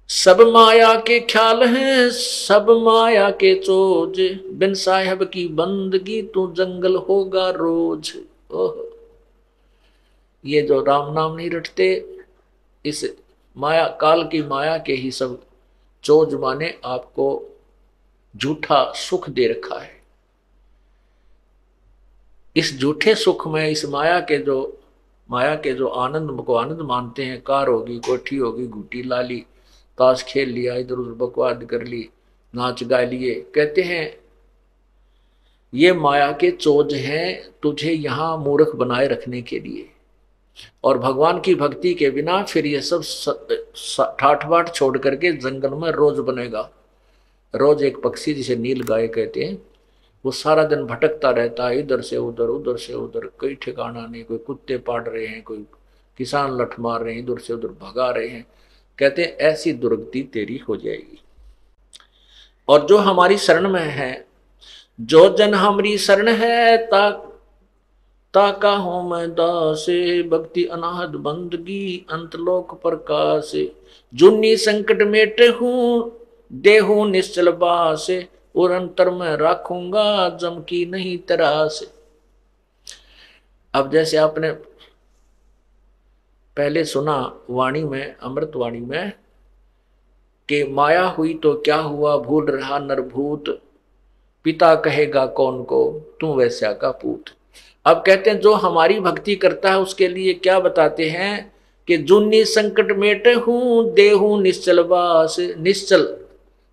सब माया के ख्याल हैं, सब माया के चोज, बिन साहेब की बंदगी तू जंगल होगा रोज। ओह, ये जो राम नाम नहीं रटते, इस माया काल की माया के ही सब चोज माने आपको झूठा सुख दे रखा है। इस झूठे सुख में, इस माया के जो आनंद को आनंद मानते हैं, कार होगी, कोठी होगी, घूटी ला ली, ताश खेल लिया, इधर उधर बकवाद कर ली, नाच गा लिए, कहते हैं ये माया के चोज हैं तुझे यहां मूर्ख बनाए रखने के लिए। और भगवान की भक्ति के बिना फिर ये सब ठाठ बाट छोड़ करके जंगल में रोज बनेगा। रोज एक पक्षी जिसे नील गाय कहते हैं, वो सारा दिन भटकता रहता है, इधर से उधर, उधर से उधर, कोई ठिकाना नहीं। कोई कुत्ते पाड़ रहे हैं, कोई किसान लठ मार रहे हैं, इधर से उधर भगा रहे हैं। कहते हैं ऐसी दुर्गति तेरी हो जाएगी। और जो हमारी शरण में है, जो जन हमारी शरण है, ताका हूं मैं दासे, भक्ति अनाहद बंदगी अंतलोक प्रकाश। जुन्नी संकट मेटे हूं, देहू निश्चल बासे, और अंतर में राखूंगा जम की नहीं तरास। अब जैसे आपने पहले सुना वाणी में, अमृत वाणी में, कि माया हुई तो क्या हुआ, भूल रहा नरभूत, पिता कहेगा कौन को, तू वैश्या का पूत। अब कहते हैं जो हमारी भक्ति करता है उसके लिए क्या बताते हैं कि जुन्नी संकट मेटे हूं, देहू निश्चल बास। निश्चल,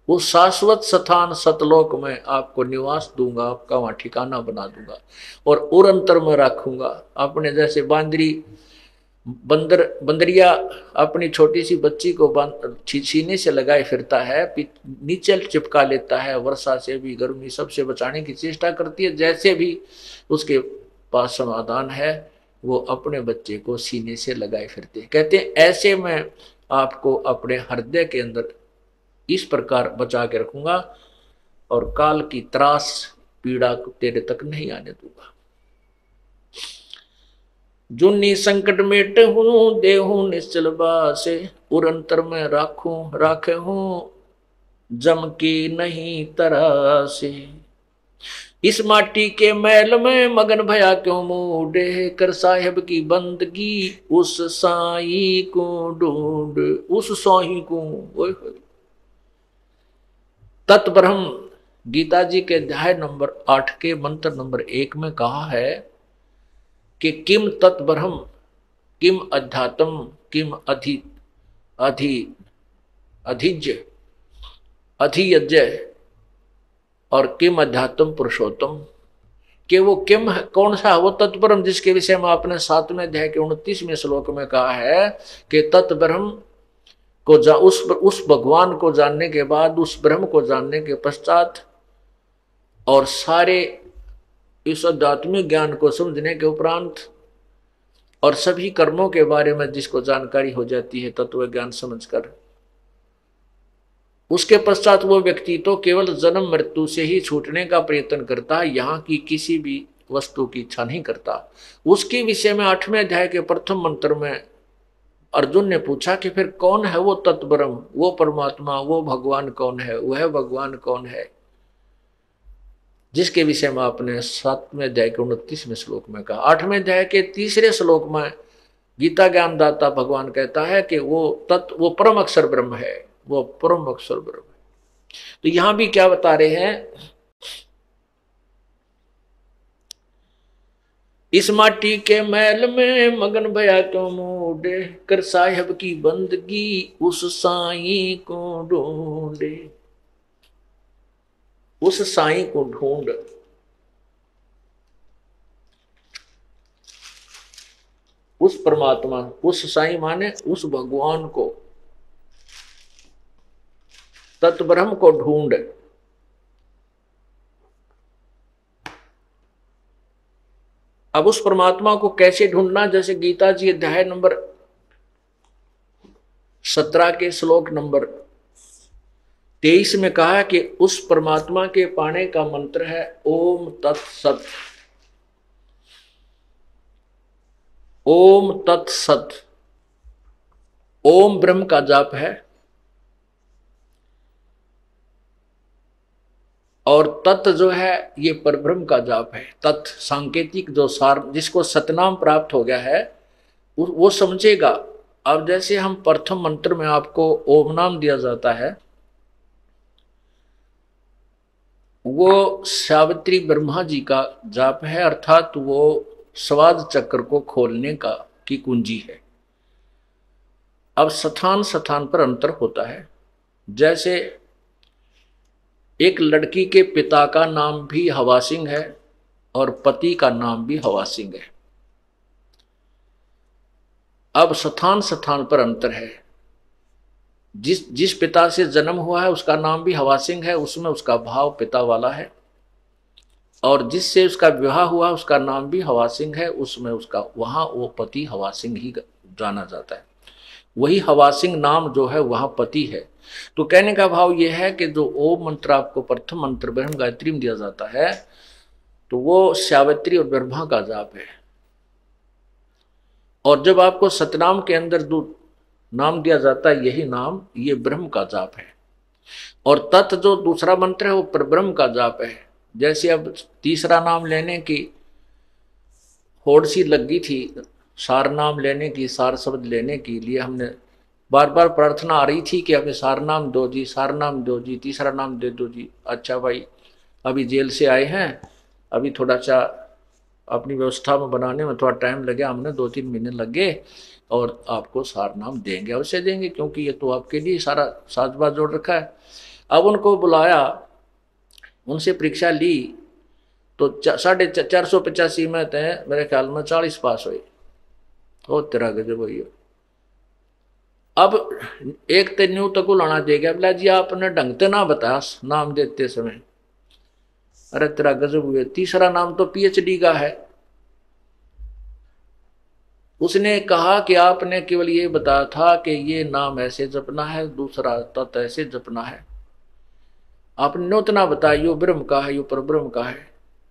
वो शाश्वत स्थान सतलोक में आपको निवास दूंगा, आपका वहां ठिकाना बना दूंगा, और उरंतर में रखूंगा। अपने जैसे बंदरिया अपनी छोटी सी बच्ची को सीने से लगाए फिरता है, नीचे चिपका लेता है, वर्षा से भी, गर्मी सबसे बचाने की चेष्टा करती है, जैसे भी उसके पास समाधान है, वो अपने बच्चे को सीने से लगाए फिरते हैं। कहते हैं ऐसे मैं आपको अपने हृदय के अंदर इस प्रकार बचा के रखूंगा, और काल की त्रास पीड़ा तेरे तक नहीं आने दूंगा। जुन्नी संकट मेट हूं, देहू निश्चल बासे, उरंतर में राखे हूं जम की नहीं तरासे। इस माटी के मैल में मगन भया क्यों मूडे, कर साहेब की बंदगी उस साई को ढूंढ, उस साई को। तत्ब्रह्म, गीता जी के अध्याय नंबर 8 के मंत्र नंबर 1 में कहा है कि किम तत्ब्रह्म, किम अध्यात्म, किम अधि अधिज्य अधियज्ञ, और किम अध्यात्म पुरुषोत्तम। कि वो किम कौन सा, वो तत्ब्रह्म जिसके विषय में आपने 7वें अध्याय के 29वें श्लोक में कहा है कि तत्ब्रह्म को उस भगवान को जानने के बाद, उस ब्रह्म को जानने के पश्चात, और सारे इस आध्यात्मिक ज्ञान को समझने के उपरांत, और सभी कर्मों के बारे में जिसको जानकारी हो जाती है तत्व ज्ञान समझकर, उसके पश्चात वो व्यक्ति तो केवल जन्म मृत्यु से ही छूटने का प्रयत्न करता है, यहाँ की किसी भी वस्तु की इच्छा नहीं करता। उसके विषय में 8वें अध्याय के प्रथम मंत्र में अर्जुन ने पूछा कि फिर कौन है वो तत्ब्रह्म, वो परमात्मा, वो भगवान कौन है, वह भगवान कौन है, जिसके विषय में आपने 7वें अध्याय के 29वें श्लोक में कहा। 8वें अध्याय के 3रे श्लोक में गीता ज्ञानदाता भगवान कहता है कि वो परम अक्षर ब्रह्म है, वो परम अक्षर ब्रह्म है। तो यहां भी क्या बता रहे हैं, इस माटी के मैल में मगन भया क्यों मूडे, कर साहेब की बंदगी उस साई को ढूंढे। उस साई को ढूंढ, उस परमात्मा, उस साई माने उस भगवान को, तत्ब्रह्म को ढूंढ। अब उस परमात्मा को कैसे ढूंढना, जैसे गीता जी अध्याय नंबर 17 के श्लोक नंबर 23 में कहा कि उस परमात्मा के पाने का मंत्र है ओम तत्सत। ओम तत्सत, ओम ब्रह्म का जाप है, और तत् जो है ये परब्रह्म का जाप है। तत् सांकेतिक जो सार जिसको सतनाम प्राप्त हो गया है वो समझेगा। अब जैसे हम प्रथम मंत्र में आपको ओम नाम दिया जाता है, वो सावित्री ब्रह्मा जी का जाप है, अर्थात वो स्वाद चक्र को खोलने का की कुंजी है। अब स्थान स्थान पर अंतर होता है। जैसे एक लड़की के पिता का नाम भी हवा सिंह है और पति का नाम भी हवा सिंह है। अब स्थान स्थान पर अंतर है। जिस जिस पिता से जन्म हुआ है उसका नाम भी हवा सिंह है, उसमें उसका भाव पिता वाला है। और जिससे उसका विवाह हुआ उसका नाम भी हवा सिंह है, उसमें उसका वहां वो पति हवा सिंह ही जाना जाता है। वही हवा सिंह नाम जो है वहां पति है। तो कहने का भाव यह है कि जो ओम मंत्र आपको प्रथम मंत्र ब्रह्म गायत्री में दिया जाता है तो वो सावित्री और ब्रह्मा का जाप है। और जब आपको सतनाम के अंदर नाम दिया जाता है यही नाम ये ब्रह्म का जाप है। और तत् जो दूसरा मंत्र है वो परब्रह्म का जाप है। जैसे अब तीसरा नाम लेने की होड़ सी लगी थी, सार नाम लेने की, सार शब्द लेने के लिए हमने बार बार प्रार्थना आ रही थी कि हमें सार नाम दो जी, सार नाम दो जी, तीसरा नाम दे दो जी। अच्छा भाई, अभी जेल से आए हैं, अभी थोड़ा सा अपनी व्यवस्था में बनाने में थोड़ा टाइम लगे, हमने 2-3 महीने लगे और आपको सार नाम देंगे, अवश्य देंगे, क्योंकि ये तो आपके लिए सारा साजबाज जोड़ रखा है। अब उनको बुलाया, उनसे परीक्षा ली तो 485 में तय मेरे ख्याल में 40 पास हुए। हो तेरा गजब हुई। अब एक तो न्यू तक लाना देगा, बोला जी आपने ढंग से ना बताया नाम देते समय। अरे तेरा गजब हुए, तीसरा नाम तो पीएचडी का है। उसने कहा कि आपने केवल ये बताया था कि ये नाम ऐसे जपना है, दूसरा तत् ऐसे जपना है, आपने नूतना बताया यो ब्रह्म का है, यो परब्रह्म का है।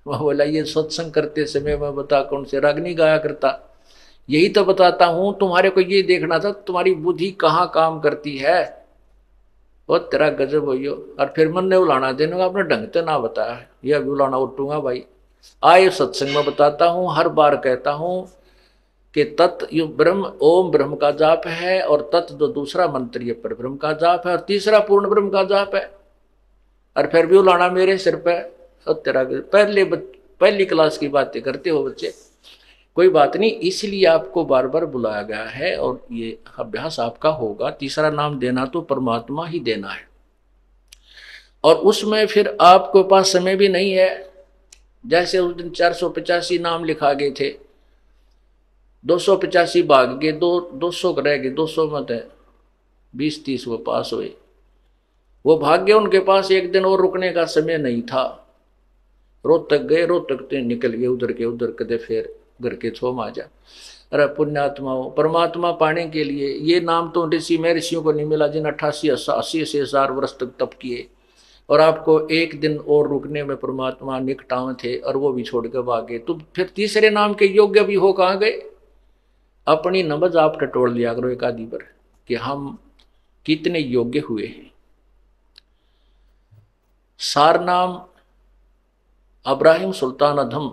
वह बोला ये सत्संग करते समय मैं बता कौन से रागनी गाया करता, यही तो बताता हूं, तुम्हारे को ये देखना था तुम्हारी बुद्धि कहाँ काम करती है। वो तेरा गजब हो। और फिर मन ने उलाना देने का, आपने ढंग से ना बताया, यह भी उलाना उठूंगा भाई। आए सत्संग में बताता हूं, हर बार कहता हूं कि तत् यो ब्रह्म ओम ब्रह्म का जाप है, और तत् जो दूसरा मंत्र ये पर ब्रह्म का जाप है, और तीसरा पूर्ण ब्रह्म का जाप है। और फिर भी उलाना मेरे सिर पे। और तेरा पहली क्लास की बातें करते हो बच्चे, कोई बात नहीं, इसलिए आपको बार बार बुलाया गया है और ये अभ्यास आपका होगा। तीसरा नाम देना तो परमात्मा ही देना है, और उसमें फिर आपके पास समय भी नहीं है। जैसे उस दिन 485 नाम लिखा गए थे, 285 भाग गए, 200 रह गए, 200 मत है 20-30 वो पास हुए, वो भाग्य उनके पास एक दिन और रुकने का समय नहीं था। रोहतक गए, रोहतक तो निकल गए उधर के उधर, कदे फिर घर के छो माजा। अरे पुण्यात्माओं, परमात्मा पाने के लिए ये नाम तो ऋषि में ऋषियों को नहीं मिला जिन 88-80 वर्ष तक तप किए, और आपको एक दिन और रुकने में परमात्मा निकटाव थे और वो भी छोड़ के भागे। तो फिर तीसरे नाम के योग्य भी हो कहाँ गए? अपनी नमज आप टटोल लिया करो एक आदि पर कि हम कितने योग्य हुए हैं। सार नाम अब्राहिम सुल्तान अधम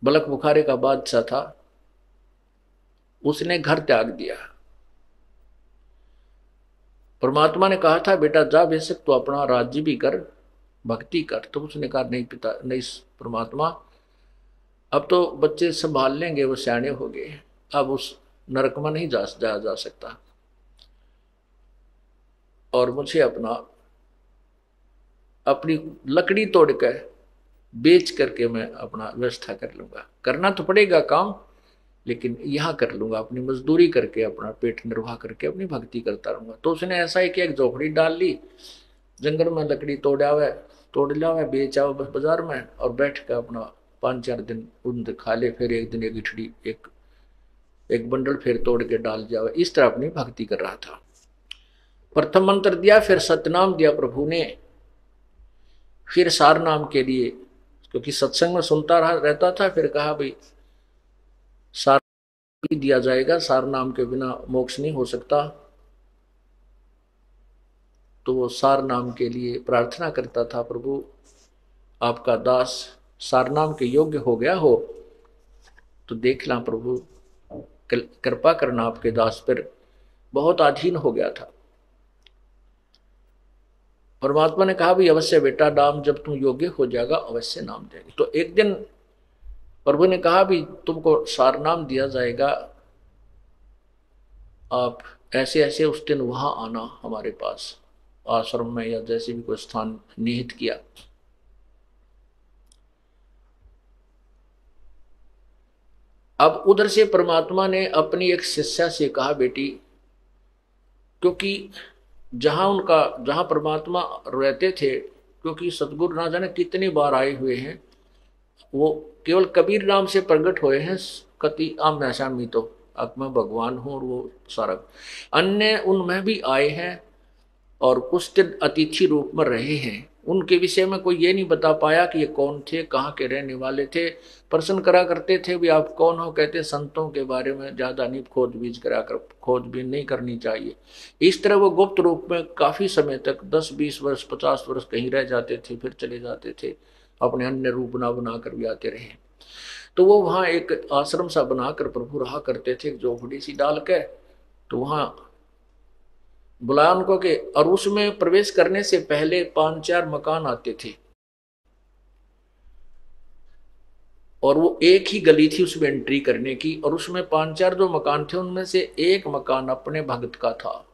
बलक बुखारे का बादशाह था, उसने घर त्याग दिया। परमात्मा ने कहा था बेटा जा बेशक तो अपना राज्य भी कर, भक्ति कर। तो उसने कहा नहीं पिता, नहीं परमात्मा, अब तो बच्चे संभाल लेंगे, वो सियाने हो गए, अब उस नरक में नहीं जाया जा सकता, और मुझे अपनी लकड़ी तोड़कर बेच करके मैं अपना व्यवस्था कर लूंगा। करना तो पड़ेगा काम, लेकिन यहाँ कर लूंगा, अपनी मजदूरी करके अपना पेट निर्वाह करके अपनी भक्ति करता रहूंगा। तो उसने ऐसा ही कि एक झोपड़ी डाल ली, जंगल में लकड़ी तोड़ लिया, बेच आओ बाजार में, और बैठ कर अपना 5-4 दिन उन खा ले, फिर एक दिन एक इठड़ी एक बंडल फिर तोड़ के डाल जाओ। इस तरह अपनी भक्ति कर रहा था। प्रथम मंत्र दिया, फिर सतनाम दिया प्रभु ने, फिर सार नाम के लिए, क्योंकि सत्संग में सुनता रहता था, फिर कहा भाई सार दिया जाएगा, सार नाम के बिना मोक्ष नहीं हो सकता। तो वो सार नाम के लिए प्रार्थना करता था, प्रभु आपका दास सार नाम के योग्य हो गया हो तो देख ला प्रभु, कृपा करना आपके दास पर, बहुत अधीन हो गया था। परमात्मा ने कहा भी अवश्य बेटा, नाम जब तुम योग्य हो जाएगा अवश्य नाम देंगे। तो एक दिन प्रभु ने कहा भी तुमको सार नाम दिया जाएगा, आप ऐसे ऐसे उस दिन वहां आना हमारे पास आश्रम में या जैसे भी कोई स्थान निहित किया। अब उधर से परमात्मा ने अपनी एक शिष्या से कहा बेटी, क्योंकि जहां परमात्मा रहते थे, क्योंकि सतगुरु ना जाने कितनी बार आए हुए हैं, वो केवल कबीर नाम से प्रकट हुए हैं, कति आम सामी तो अब मैं भगवान हूं और वो सारा अन्य उनमें भी आए हैं और कुछ दिन अतिथि रूप में रहे हैं। उनके विषय में कोई ये नहीं बता पाया कि ये कौन थे, कहाँ के रहने वाले थे। प्रश्न करा करते थे भी आप कौन हो, कहते संतों के बारे में ज्यादा नहीं खोजबीन नहीं करनी चाहिए। इस तरह वो गुप्त रूप में काफी समय तक 10-20 वर्ष 50 वर्ष कहीं रह जाते थे, फिर चले जाते थे, अपने अन्य रूप बना कर भी आते रहे। तो वो वहाँ एक आश्रम सा बनाकर प्रभु रहा करते थे, झोपड़ी सी डाल के। तो वहाँ बुलाया उनको के, और उसमें प्रवेश करने से पहले 5-4 मकान आते थे और वो एक ही गली थी उसमें एंट्री करने की, और उसमें 5-4 जो मकान थे उनमें से एक मकान अपने भगत का था।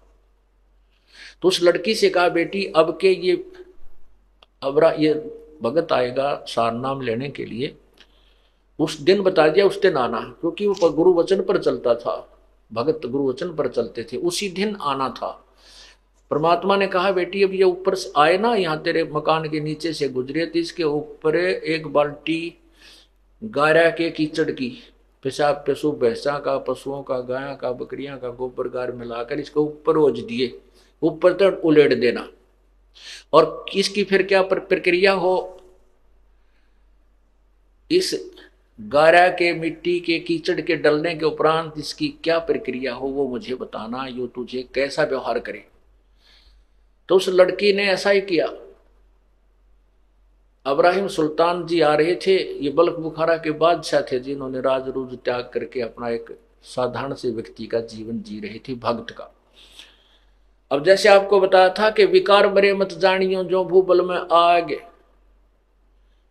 तो उस लड़की से कहा बेटी अब के ये भगत आएगा सार नाम लेने के लिए, उस दिन बता दिया उस दिन आना, क्योंकि वो गुरु वचन पर चलता था, भगत गुरु वचन पर चलते थे, उसी दिन आना था। परमात्मा ने कहा बेटी अब ये ऊपर से आए ना, यहाँ तेरे मकान के नीचे से गुजरे तो इसके ऊपर एक बाल्टी गारा के कीचड़ की, पेशाब पशु भैंसा का, पशुओं का, गाय का, बकरियां का गोबर गार मिलाकर इसके ऊपर ओझ दिए, ऊपर तक उलेट देना। और इसकी फिर क्या प्रक्रिया हो, इस गारा के मिट्टी के कीचड़ के डलने के उपरांत इसकी क्या प्रक्रिया हो वो मुझे बताना, यो तुझे कैसा व्यवहार करे। तो उस लड़की ने ऐसा ही किया। इब्राहिम सुल्तान जी आ रहे थे, ये बल्ख बुखारा के बादशाह थे जिन्होंने राज रूज त्याग करके अपना एक साधारण से व्यक्ति का जीवन जी रहे थे, भक्त का। अब जैसे आपको बताया था कि विकार बरे मत जानियो जो भूबल में आगे,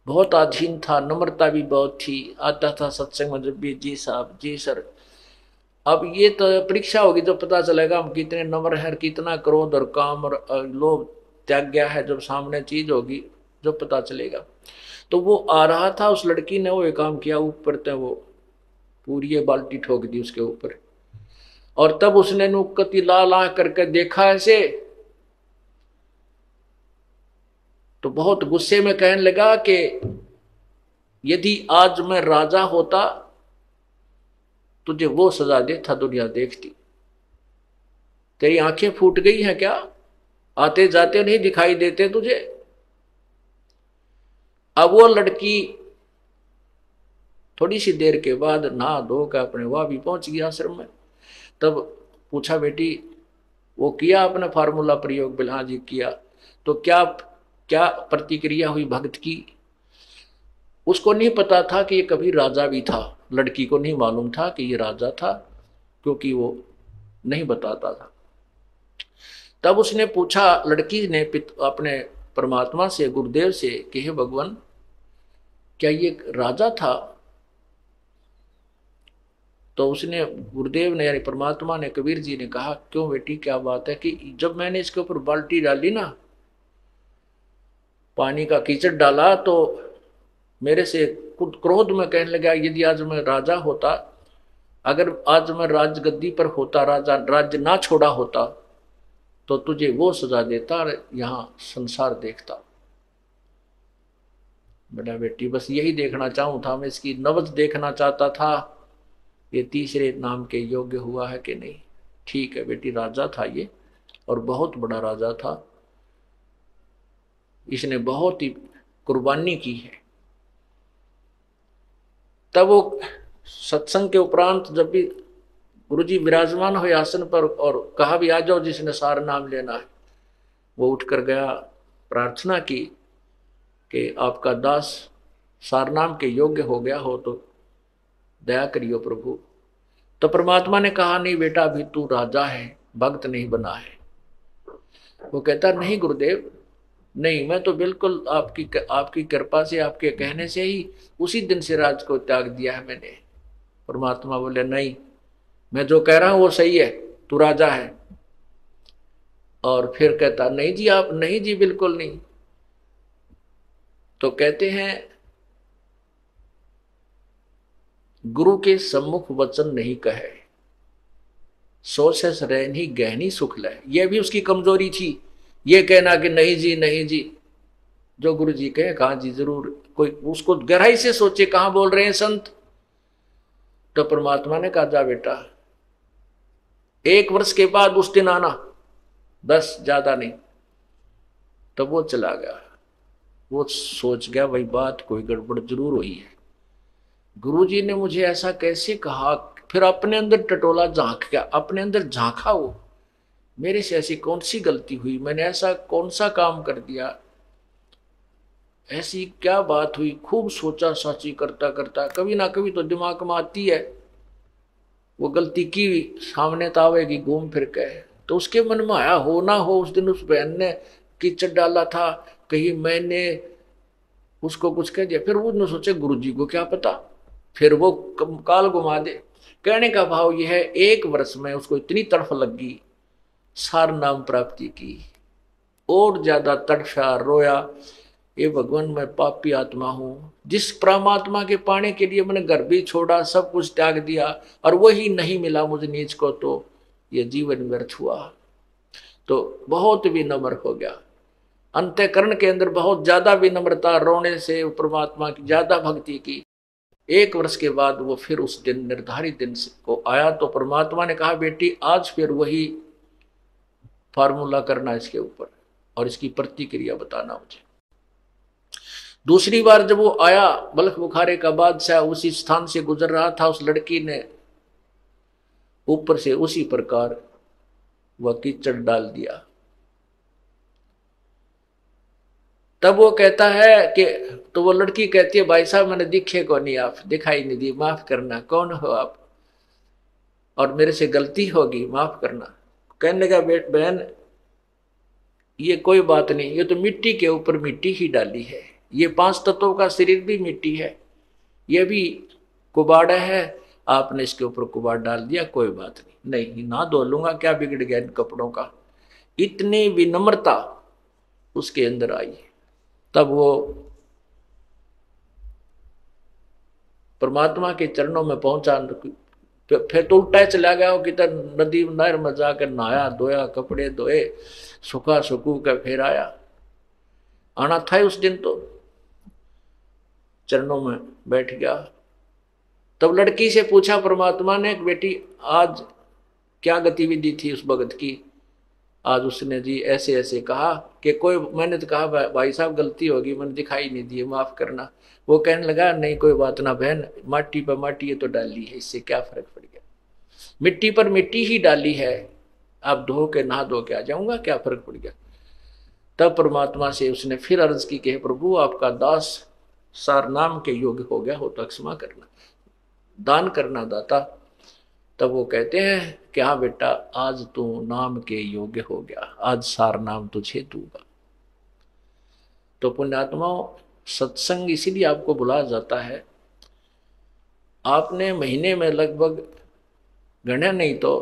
बहुत अधीन था, नम्रता भी बहुत थी, आता था सत्संग में जब भी जी साहब जी सर। अब ये तो परीक्षा होगी जब पता चलेगा हम कितने नम्र हैं, कितना क्रोध और काम और लोभ त्याग गया है, जब सामने चीज होगी जब पता चलेगा। तो वो आ रहा था, उस लड़की ने वो एक काम किया, ऊपर तक वो पूरी बाल्टी ठोक दी उसके ऊपर, और तब उसने नुक्कती ला ला करके देखा ऐसे, तो बहुत गुस्से में कहने लगा कि यदि आज मैं राजा होता तुझे वो सजा देता दुनिया देखती, तेरी आंखें फूट गई हैं क्या, आते जाते नहीं दिखाई देते तुझे। अब वो लड़की थोड़ी सी देर के बाद नहा धो कर अपने वहां भी पहुंच गया आश्रम में। तब पूछा बेटी वो किया आपने फार्मूला प्रयोग, बिल्हा जी किया, तो क्या क्या प्रतिक्रिया हुई भक्त की। उसको नहीं पता था कि ये कभी राजा भी था, लड़की को नहीं मालूम था कि ये राजा था, क्योंकि वो नहीं बताता था। तब उसने पूछा, लड़की ने अपने परमात्मा से, गुरुदेव से कि हे भगवान क्या ये राजा था। तो उसने, गुरुदेव ने यानी परमात्मा ने, कबीर जी ने कहा क्यों बेटी क्या बात है, कि जब मैंने इसके ऊपर बाल्टी डाली ना, पानी का कीचड़ डाला, तो मेरे से खुद क्रोध में कहने लगा यदि आज मैं राजा होता, अगर आज मैं राजगद्दी पर होता, राज्य ना छोड़ा होता तो तुझे वो सजा देता, यहां संसार देखता। बेटा बेटी बस यही देखना चाहूं था मैं, इसकी नब्ज देखना चाहता था, ये तीसरे नाम के योग्य हुआ है कि नहीं। ठीक है बेटी, राजा था ये, और बहुत बड़ा राजा था, इसने बहुत ही कुर्बानी की है। तब वो सत्संग के उपरांत जब भी गुरुजी विराजमान हुए आसन पर और कहा भी आ जाओ जिसने सार नाम लेना है, वो उठकर गया, प्रार्थना की कि आपका दास सारनाम के योग्य हो गया हो तो दया करियो प्रभु। तो परमात्मा ने कहा, नहीं बेटा, अभी तू राजा है, भक्त नहीं बना है। वो कहता, नहीं गुरुदेव, नहीं, मैं तो बिल्कुल आपकी कृपा से, आपके कहने से ही उसी दिन से राज को त्याग दिया है मैंने। परमात्मा बोले, नहीं, मैं जो कह रहा हूं वो सही है, तू राजा है। और फिर कहता, नहीं जी, आप, नहीं जी, बिल्कुल नहीं। तो कहते हैं, गुरु के सम्मुख वचन नहीं कहे, सो से रहनी गहनी सुख लय। यह भी उसकी कमजोरी थी, ये कहना कि नहीं जी, नहीं जी, जो गुरु जी कहे कहा जी जरूर, कोई उसको गहराई से सोचे कहां बोल रहे हैं संत। तो परमात्मा ने कहा, जा बेटा, 1 वर्ष के बाद उस दिन आना, बस, ज्यादा नहीं। तब वो चला गया। वो सोच गया, वही बात कोई गड़बड़ जरूर हुई है, गुरुजी ने मुझे ऐसा कैसे कहा। फिर अपने अंदर टटोला, झांक गया, अपने अंदर झांका, वो मेरे से ऐसी कौन सी गलती हुई, मैंने ऐसा कौन सा काम कर दिया, ऐसी क्या बात हुई। खूब सोचा साची करता करता, कभी ना कभी तो दिमाग में आती है वो गलती की सामने तो आवेगी घूम फिर के। तो उसके मन में आया, हो ना हो उस दिन उस बहन ने कीचड़ डाला था, कहीं मैंने उसको कुछ कह दिया। फिर उसने सोचे, गुरुजी को क्या पता, फिर वो काल घुमा दे। कहने का भाव यह है, 1 वर्ष में उसको इतनी तड़फ लगी सार नाम प्राप्ति की, और ज्यादा तड़फा, रोया, ये भगवान मैं पापी आत्मा हूं, जिस परमात्मा के पाने के लिए मैंने घर भी छोड़ा, सब कुछ त्याग दिया, और वही नहीं मिला मुझे नीच को, तो ये जीवन व्यर्थ हुआ। तो बहुत विनम्र हो गया, अंतःकरण के अंदर बहुत ज्यादा विनम्रता, रोने से परमात्मा की ज्यादा भक्ति की। 1 वर्ष के बाद वो फिर उस दिन, निर्धारित दिन को आया। तो परमात्मा ने कहा, बेटी आज फिर वही फार्मूला करना इसके ऊपर, और इसकी प्रतिक्रिया बताना मुझे। दूसरी बार जब वो आया, बल्ख बुखारे का बादशाह उसी स्थान से गुजर रहा था, उस लड़की ने ऊपर से उसी प्रकार वह कीचड़ डाल दिया। तब वो कहता है कि, तो वो लड़की कहती है, भाई साहब मैंने दिखे को नहीं, आप दिखाई नहीं दी, माफ करना, कौन हो आप, और मेरे से गलती होगी, माफ करना। कहने लगा, बहन ये कोई बात नहीं, ये तो मिट्टी के ऊपर मिट्टी ही डाली है, ये 5 तत्वों का शरीर भी मिट्टी है, ये भी कुबाड़ा है, आपने इसके ऊपर कुबाड़ डाल दिया, कोई बात नहीं, नहीं ना धो लूंगा, क्या बिगड़ गया इन कपड़ों का। इतनी विनम्रता उसके अंदर आई। तब वो परमात्मा के चरणों में पहुंचा। फिर तो उल्टा चला गया, वो किधर नदी नहर में जाकर नहाया धोया, कपड़े धोए, सुखा सुकू का फिर आया। आना था उस दिन, तो चरणों में बैठ गया। तब लड़की से पूछा परमात्मा ने, बेटी आज क्या गतिविधि थी उस भगत की। आज उसने जी ऐसे ऐसे कहा कि कोई, मैंने तो कहा भाई साहब गलती होगी, मैंने दिखाई नहीं दी, माफ करना। वो कहने लगा, नहीं कोई बात ना बहन, माटी पर माटी ये तो डाली है, इससे क्या फर्क पड़ गया, मिट्टी पर मिट्टी ही डाली है, आप धो के नहा धो के आ जाऊंगा, क्या फर्क पड़ गया। तब परमात्मा से उसने फिर अर्ज की कि प्रभु आपका दास सार नाम के योग्य हो गया हो तो क्षमा करना, दान करना दाता। तब वो कहते हैं कि हाँ बेटा, आज तू नाम के योग्य हो गया, आज सार नाम तुझे दूंगा। तो पुण्यात्माओं, सत्संग इसीलिए आपको बुलाया जाता है। आपने महीने में लगभग गणना नहीं तो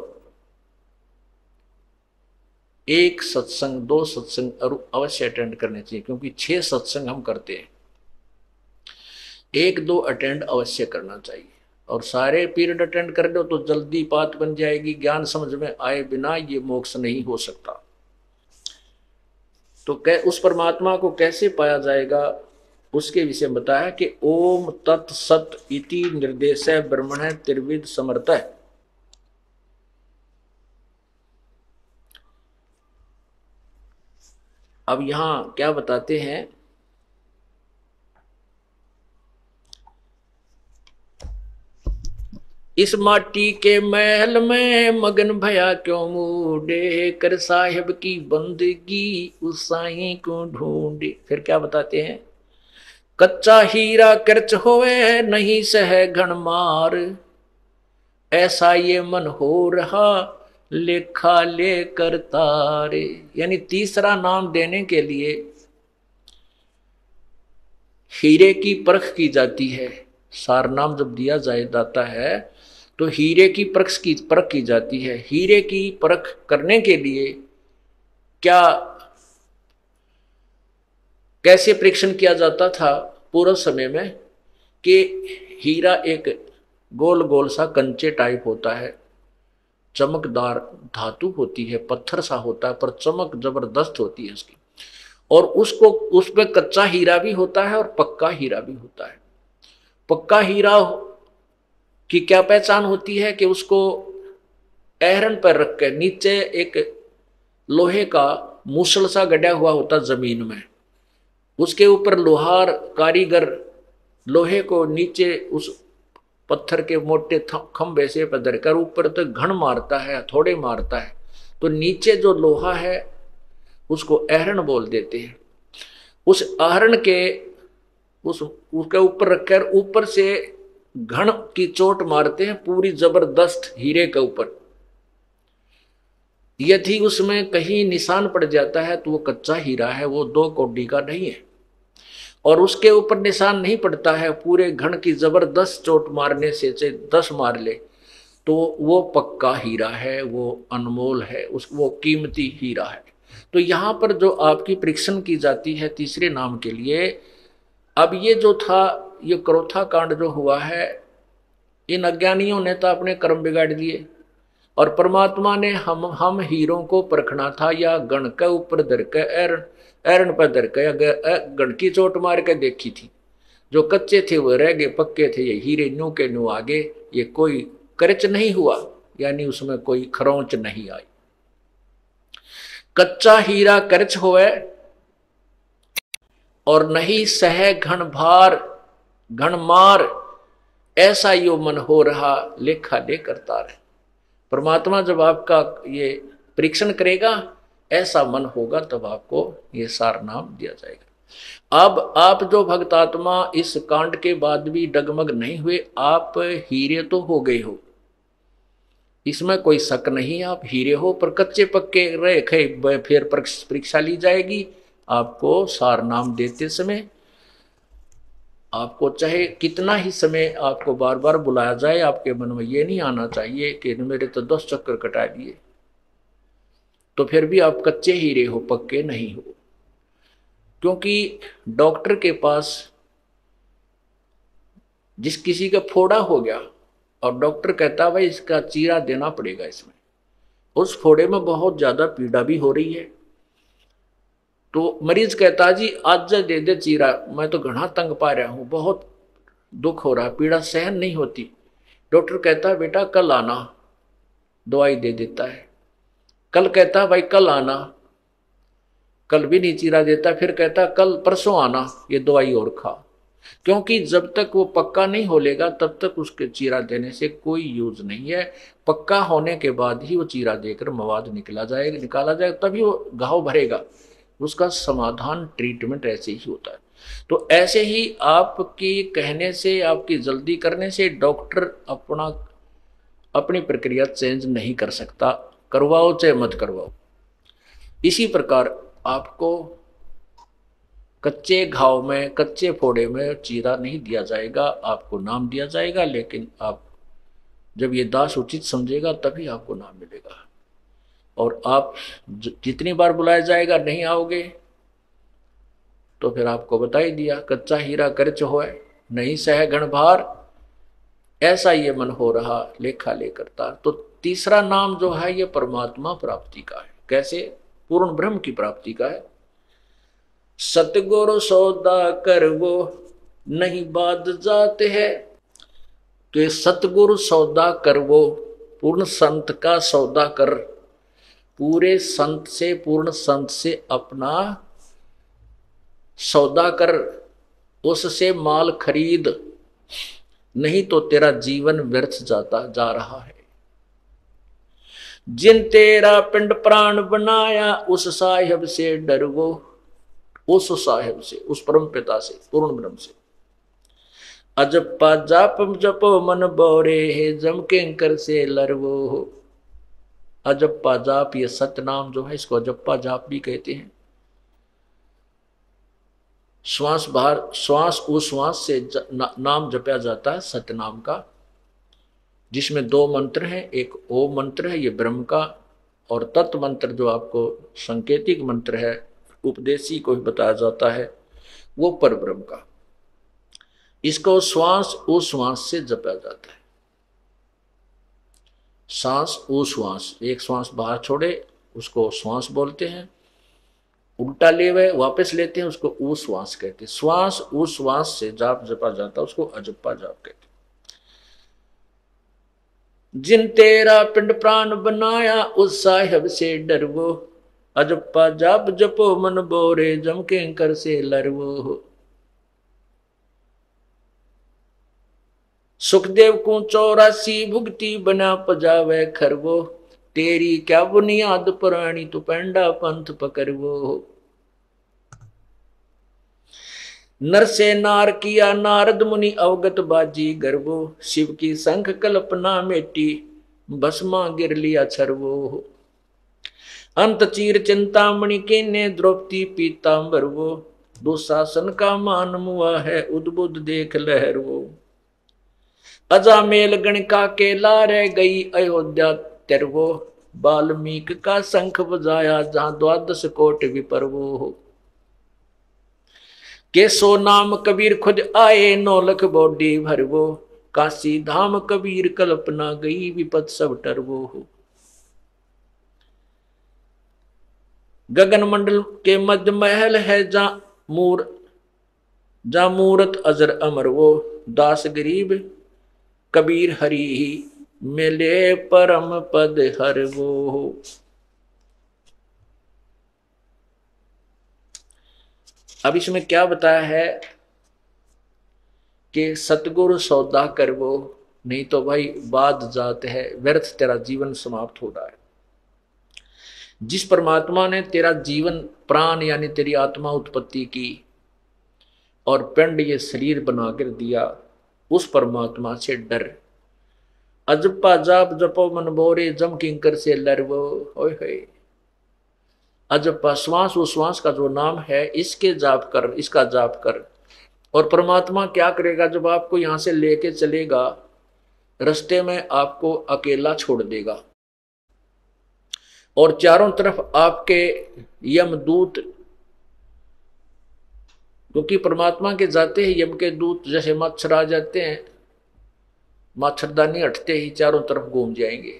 1 सत्संग 2 सत्संग अवश्य अटेंड करने चाहिए, क्योंकि 6 सत्संग हम करते हैं, 1-2 अटेंड अवश्य करना चाहिए। और सारे पीरियड अटेंड कर लो तो जल्दी बात बन जाएगी, ज्ञान समझ में आए बिना ये मोक्ष नहीं हो सकता। तो उस परमात्मा को कैसे पाया जाएगा, उसके विषय में बताया कि ओम तत् सत इति निर्देश ब्रह्मण त्रिविध समर्थ। अब यहां क्या बताते हैं, इस माटी के महल में मगन भया क्यों मूडे, कर साहिब की बंदगी उस साईं को ढूंढे। फिर क्या बताते हैं, कच्चा हीरा कर्च होवे नहीं सह घन मार, ऐसा ये मन हो रहा लेखा लेकर तारे। यानी तीसरा नाम देने के लिए हीरे की परख की जाती है। सार नाम जब दिया जाता है तो हीरे की परख की जाती है। हीरे की परख करने के लिए क्या कैसे परीक्षण किया जाता था पूर्व समय में, कि हीरा एक गोल गोल सा कंचे टाइप होता है, चमकदार धातु होती है, पत्थर सा होता है, पर चमक जबरदस्त होती है उसकी। और उसको उसमें कच्चा हीरा भी होता है और पक्का हीरा भी होता है। पक्का हीरा की क्या पहचान होती है कि उसको एहरन पर रख कर नीचे एक लोहे का मूसल सा गड़ा हुआ होता जमीन में, उसके ऊपर लोहार कारीगर लोहे को नीचे उस पत्थर के मोटे खंभे से पधर कर ऊपर तक घन मारता है, थोड़े मारता है, तो नीचे जो लोहा है उसको अहरण बोल देते हैं। उस अहरण के उसके ऊपर रखकर ऊपर से घन की चोट मारते हैं पूरी जबरदस्त हीरे के ऊपर। यदि उसमें कहीं निशान पड़ जाता है तो वो कच्चा हीरा है, वो 2 कौड़ी का नहीं है। और उसके ऊपर निशान नहीं पड़ता है, पूरे घन की जबरदस्त चोट मारने से 10 मार ले तो वो पक्का हीरा है, वो अनमोल है, वो कीमती हीरा है। तो यहां पर जो आपकी परीक्षण की जाती है तीसरे नाम के लिए, अब ये जो था, ये क्रोथा कांड जो हुआ है, इन अज्ञानियों ने तो अपने कर्म बिगाड़ दिए, और परमात्मा ने हम हीरों को परखना था, या गण के ऊपर धर के एरन पर धर के गण की चोट मार के देखी थी। जो कच्चे थे वो रह गए, पक्के थे ये हीरे न्यू के न्यू आगे, ये कोई करच नहीं हुआ, यानी उसमें कोई खरोंच नहीं आई। कच्चा हीरा करच होवे और नहीं सह घन भार घन मार, ऐसा यो मन हो रहा लेखा ले करता रहे। परमात्मा जब आपका ये परीक्षण करेगा, ऐसा मन होगा, तब आपको ये सार नाम दिया जाएगा। अब आप जो भक्तात्मा इस कांड के बाद भी डगमग नहीं हुए, आप हीरे तो हो गए हो, इसमें कोई शक नहीं, आप हीरे हो, पर कच्चे पक्के रहे खे। फिर परीक्षा ली जाएगी आपको सार नाम देते समय। आपको चाहे कितना ही समय आपको बार बार बुलाया जाए, आपके मन में ये नहीं आना चाहिए कि मेरे तो 10 चक्कर कटा दिए, तो फिर भी आप कच्चे हीरे हो, पक्के नहीं हो। क्योंकि डॉक्टर के पास जिस किसी का फोड़ा हो गया और डॉक्टर कहता भाई इसका चीरा देना पड़ेगा, इसमें उस फोड़े में बहुत ज्यादा पीड़ा भी हो रही है, तो मरीज कहता जी आज दे दे चीरा, मैं तो घना तंग पा रहा हूं, बहुत दुख हो रहा, पीड़ा सहन नहीं होती। डॉक्टर कहता है बेटा कल आना, दवाई दे देता है। कल कहता है भाई कल आना, कल भी नहीं चीरा देता, फिर कहता कल परसों आना, ये दवाई और खा। क्योंकि जब तक वो पक्का नहीं हो लेगा तब तक उसके चीरा देने से कोई यूज नहीं है। पक्का होने के बाद ही वो चीरा देकर मवाद निकाला जाएगा, तभी वो घाव भरेगा, उसका समाधान ट्रीटमेंट ऐसे ही होता है। तो ऐसे ही आपकी कहने से, आपकी जल्दी करने से डॉक्टर अपनी प्रक्रिया चेंज नहीं कर सकता, करवाओ चाहे मत करवाओ। इसी प्रकार आपको कच्चे घाव में, कच्चे फोड़े में चीरा नहीं दिया जाएगा, आपको नाम दिया जाएगा। लेकिन आप जब ये दास उचित समझेगा तभी आपको नाम मिलेगा। और आप जितनी बार बुलाया जाएगा नहीं आओगे तो फिर आपको बता ही दिया, कच्चा हीरा करच होए नहीं सह घन भार, ऐसा ये मन हो रहा लेखा ले करता। तो तीसरा नाम जो है ये परमात्मा प्राप्ति का है। कैसे? पूर्ण ब्रह्म की प्राप्ति का है। सतगुरु सौदा कर वो नहीं बाद जाते है। तो ये सतगुरु सौदा कर वो, पूर्ण संत का सौदा कर, पूरे संत से, पूर्ण संत से अपना सौदा कर, उससे माल खरीद। नहीं तो तेरा जीवन व्यर्थ जाता जा रहा है। जिन तेरा पिंड प्राण बनाया उस साहिब से डरवो, उस साहिब से, उस परम पिता से, पूर्ण ब्रह्म से। अजप्पा जाप जपो मन बोरे है जम किंकर से लरवो। अजप्पा जाप, ये सतनाम जो है इसको अजप्पा जाप भी कहते हैं। श्वास बाहर श्वास उश्वास से नाम जपया जाता है सतनाम का, जिसमें दो मंत्र हैं। एक ओम मंत्र है, ये ब्रह्म का, और तत्व मंत्र जो आपको संकेतिक मंत्र है, उपदेशी को भी बताया जाता है, वो पर ब्रह्म का। इसको श्वास उश्वास से जपया जाता है। सांस उश्वास, एक श्वास बाहर छोड़े उसको श्वास बोलते हैं, उल्टा ले हुए वापस लेते हैं उसको उश्वास कहते हैं। श्वास उश्वास से जाप जपा जाता है, उसको अजप्पा जाप कहते हैं। जिन तेरा पिंड प्राण बनाया उस साहिब से डरवो। अजप्पा जाप जपो मन बोरे जम किंकर से लरवो। सुखदेव को 84 भुगती बना पजावे खरवो। तेरी क्या बुनियाद पुरानी तू पेंडा पंथ पकड़वो। नर से नार किया नारद मुनि अवगत बाजी गर्वो। शिव की संख कल्पना मेटी भस्मा गिर लिया छरवो। अंत चीर चिंतामणि के ने द्रौपदी पीतांबर वो। दुशासन का मान मुआ है उद्बुद्ध देख लहर वो। अजामेल गणिका के लारे गई अयोध्या तेरवो। वाल्मीकि का शंख बजाया जहां 12 कोट विपरवो। केसो नाम कबीर खुद आए 9 लाख बॉडी भरवो। काशी धाम कबीर कल्पना गई विपत सब टरवो। गगन मंडल के मध्य महल है जा मूरत अजर अमर वो। दास गरीब कबीर हरि ही मिले परम पद हर वो। अब इसमें क्या बताया है कि सतगुरु सौदा कर वो, नहीं तो भाई बाद जात है, व्यर्थ तेरा जीवन समाप्त हो रहा है। जिस परमात्मा ने तेरा जीवन प्राण यानी तेरी आत्मा उत्पत्ति की और पिंड ये शरीर बनाकर दिया, उस परमात्मा से डर। अजप्पा जाप जपो मन बोरे जम किंकर से लरवो। ओए होए, अजप्पा श्वास उश्वास का जो नाम है इसके जाप कर, इसका जाप कर। और परमात्मा क्या करेगा, जब आपको यहां से लेके चलेगा रास्ते में आपको अकेला छोड़ देगा और चारों तरफ आपके यमदूत, क्योंकि परमात्मा के जाते ही यम के दूत जैसे मच्छर आ जाते हैं, मच्छरदानी हटते ही चारों तरफ घूम जाएंगे।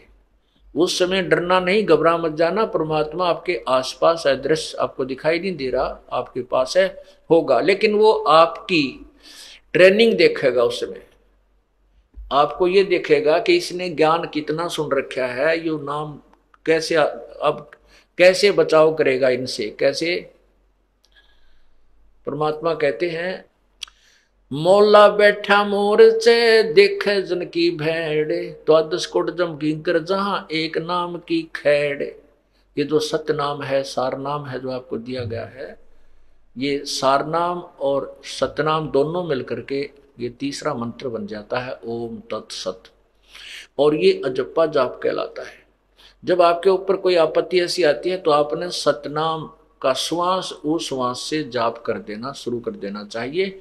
उस समय डरना नहीं, घबरा मत जाना। परमात्मा आपके आसपास है, दृश्य आपको दिखाई नहीं दे रहा, आपके पास है, होगा, लेकिन वो आपकी ट्रेनिंग देखेगा। उस समय आपको ये देखेगा कि इसने ज्ञान कितना सुन रखा है, ये नाम कैसे अब कैसे बचाव करेगा इनसे, कैसे। परमात्मा कहते हैं मौला बैठा मोर से देख जन की भेड़। तो 10 कोट जम किंकर जहां एक नाम की खैड़। ये जो सत्य नाम है, सार नाम है जो आपको दिया गया है, ये सार नाम और सतनाम दोनों मिलकर के ये तीसरा मंत्र बन जाता है ओम तत्सत। और ये अजप्पा जाप कहलाता है। जब आपके ऊपर कोई आपत्ति ऐसी आती है तो आपने सतनाम का श्वास उश्वास से जाप कर देना शुरू कर देना चाहिए।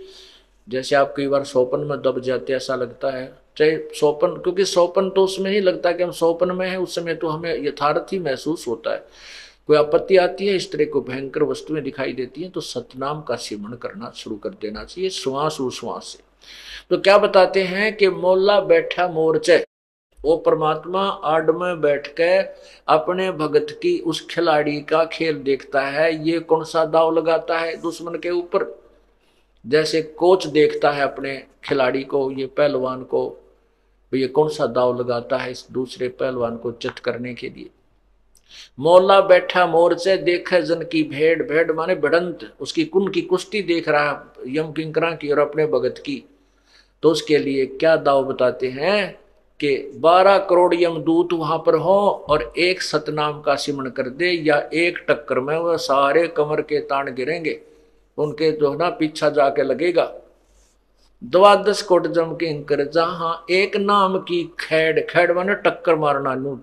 जैसे आप कई बार सोपन में दब जाते ऐसा लगता है, चाहे सोपन, क्योंकि सोपन तो उसमें ही लगता है कि हम सोपन में हैं, उस समय तो हमें यथार्थ ही महसूस होता है। कोई आपत्ति आती है, इस तरह को भयंकर वस्तुएं दिखाई देती हैं, तो सतनाम का सिमरण करना शुरू कर देना चाहिए श्वास उश्वास से। तो क्या बताते हैं कि मौला बैठा मोर्चे, वो परमात्मा आड़ में बैठ के अपने भगत की उस खिलाड़ी का खेल देखता है। ये कौन सा दाव लगाता है दुश्मन के ऊपर, जैसे कोच देखता है अपने खिलाड़ी को, ये पहलवान को, ये कौन सा दाव लगाता है इस दूसरे पहलवान को चित करने के लिए। मौला बैठा मोर्चे देखे जन की भेड़। भेड़ माने भिड़ंत, उसकी कुन की कुश्ती देख रहा है यम किंकरा की और अपने भगत की। तो उसके लिए क्या दाव बताते हैं कि 12 करोड़ यमदूत वहां पर हो और एक सतनाम का सिमरण कर दे, या एक टक्कर में वह सारे कमर के तान गिरेंगे, उनके जो ना पीछा जाके लगेगा। 12 कोट जम के इंकर जहां एक नाम की खैड़, खैड़ माने टक्कर मारना, नू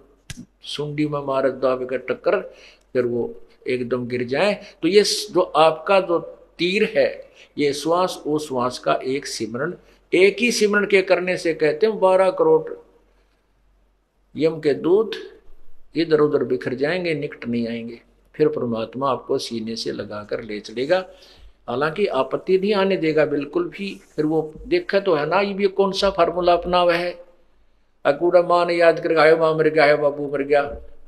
सुंडी में मारे दावे का टक्कर, फिर वो एकदम गिर जाए। तो ये जो आपका जो तीर है, ये श्वास ओ श्वास का एक सिमरण, एक ही सिमरण के करने से कहते हैं 12 करोड़ यम के दूत इधर उधर बिखर जाएंगे, निकट नहीं आएंगे, फिर परमात्मा आपको सीने से लगाकर ले चलेगा। हालांकि आपत्ति नहीं आने देगा बिल्कुल भी। फिर वो देखा तो है ना, ये भी कौन सा फार्मूला अपना हुआ है, अकूड़ा माँ ने याद कर आयो माँ मर गया, आयो बाबू मर गया,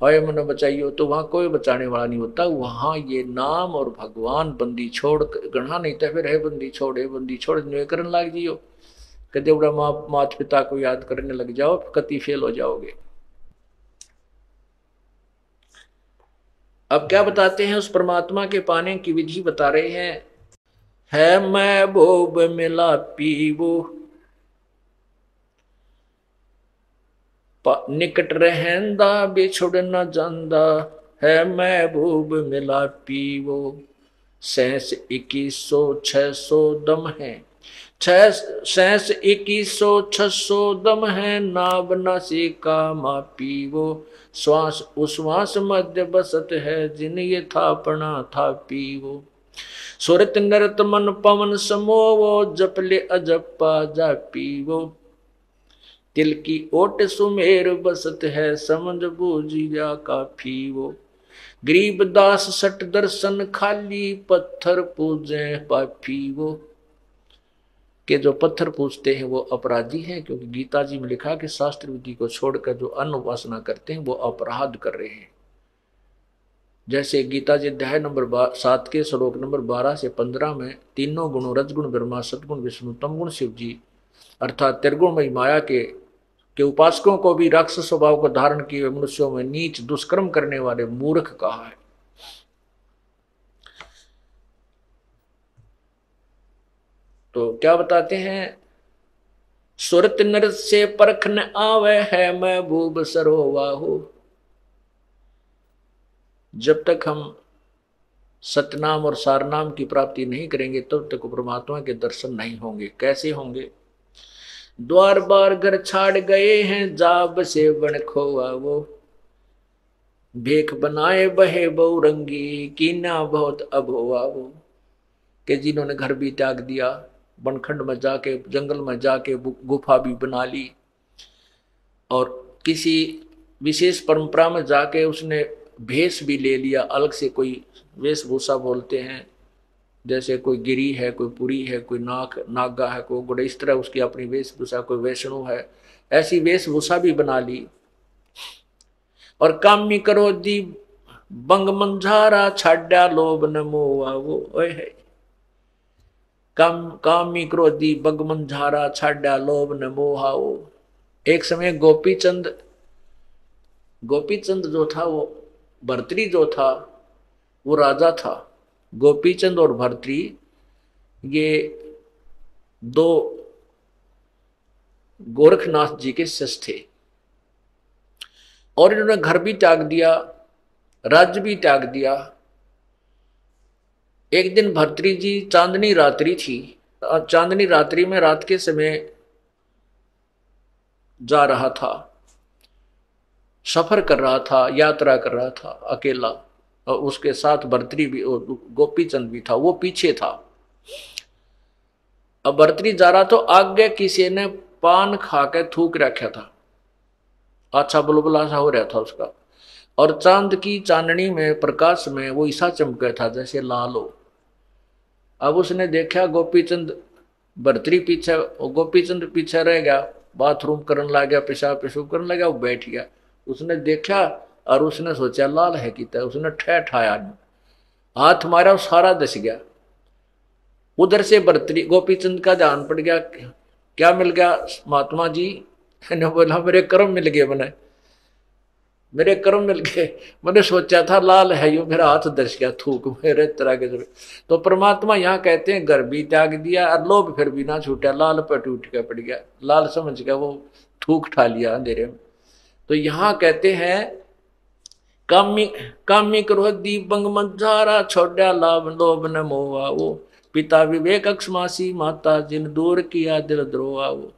आयो मन बचाइयो, तो वहां कोई बचाने वाला नहीं होता। वहां ये नाम और भगवान बंदी छोड़ गढ़ा नहीं था, फिर है बंदी छोड़, है बंदी छोड़ करने लग जियो, कदे उड़ा माता पिता को याद करने लग जाओ, कति फेल हो जाओगे। अब क्या बताते हैं, उस परमात्मा के पाने की विधि बता रहे हैं। है महबूब मिला पीवो, निकट रहंदा बिछुड़ न जांदा, है महबूब मिला पीवो। 2100-600 दम है, 2100-600 दम है, नाभ नासिका मा पीवो। श्वास उश्वास मध्य बसत है, जिन ये थापना था पीवो। सुरत नरत मन पवन समोवो, जपले अजप्पा जा पीवो। तिल की ओट सुमेर बसत है, समझ बूझिया काफी वो। गरीब दास सट दर्शन खाली, पत्थर पूजे पापी वो। के जो पत्थर पूजते हैं वो अपराधी हैं, क्योंकि गीता जी में लिखा कि शास्त्र विधि को छोड़कर जो अन्न उपासना करते हैं वो अपराध कर रहे हैं। जैसे गीता जी अध्याय नंबर 7 के श्लोक नंबर 12 से 15 में तीनों गुणों रजगुण ब्रह्मा, सदगुण विष्णु, तमगुण शिव जी अर्थात त्रिगुणमयी माया के उपासकों को भी राक्षस स्वभाव को धारण किए मनुष्यों में नीच दुष्कर्म करने वाले मूर्ख कहा है। तो क्या बताते हैं, सुरत नर से परख न आवे, है महबूब सरोवाहो। जब तक हम सतनाम और सारनाम की प्राप्ति नहीं करेंगे तब तक परमात्मा के दर्शन नहीं होंगे। कैसे होंगे, द्वार बार घर छाड़ गए हैं, जाब से बन खोआ वो। भेख बनाए बहे बहुरंगी, कीना बहुत अब हुआ वो। कि जिन्होंने घर भी त्याग दिया, बनखंड में जाके जंगल में जाके गुफा भी बना ली, और किसी विशेष परंपरा में जाके उसने भेष भी ले लिया, अलग से कोई वेशभूषा बोलते हैं, जैसे कोई गिरी है, कोई पुरी है, कोई नागा है, कोई गुड़, इस तरह उसकी अपनी वेशभूषा, कोई वैष्णव है, ऐसी वेशभूषा भी बना ली। और कामी करो दी बंग मंझारा, छाड्या लोभ न मोआ वो है। कामी क्रोधी बंग मंझारा, छाड्या लोभ न मोहा वो। एक समय गोपीचंद जो था, वो भर्तृ जो था वो राजा था। गोपीचंद और भर्तृ ये दो गोरखनाथ जी के शिष्य थे, और इन्होंने घर भी त्याग दिया, राज्य भी त्याग दिया। एक दिन भर्तृ जी, चांदनी रात्रि थी, चांदनी रात्रि में रात के समय जा रहा था, सफर कर रहा था, यात्रा कर रहा था अकेला, और उसके साथ भर्तृ भी, गोपीचंद भी था, वो पीछे था। अब भर्तृ जा रहा तो आगे किसी ने पान खा के थूक रखा था, अच्छा बुलबुला सा हो रहा था उसका, और चांद की चांदनी में प्रकाश में वो ऐसा चमका था जैसे लाल हो। अब उसने देखा गोपीचंद भर्तृ पीछे, गोपीचंद पीछे रह गया, बाथरूम करने लग गया, पेशाब पेशाब करने लगा, वो बैठ गया। उसने देखा और उसने सोचा लाल है कि, उसने ठहठाया, हाथ मारा, सारा दस गया। उधर से भर्तृ गोपीचंद का ध्यान पड़ गया, क्या मिल गया महात्मा जी? ने बोला मेरे कर्म मिल गए बने। मेरे कर्म मिल गए। मैंने सोचा था लाल है यो, मेरा हाथ दस गया थूक मेरे तरह के। तो परमात्मा यहाँ कहते हैं घर भी त्याग दिया और लोभ फिर भी ना छूटा, लाल पर टूट के पड़ गया, लाल समझ गया वो थूक ठा लिया अंधेरे में। तो यहाँ कहते हैं कामी कामी क्रोधी बंग मझारा छोड़ा लाभ लोभ न मोहा वो, पिता विवेक अक्षमासी माता जिन दूर किया दिल द्रोहा वो,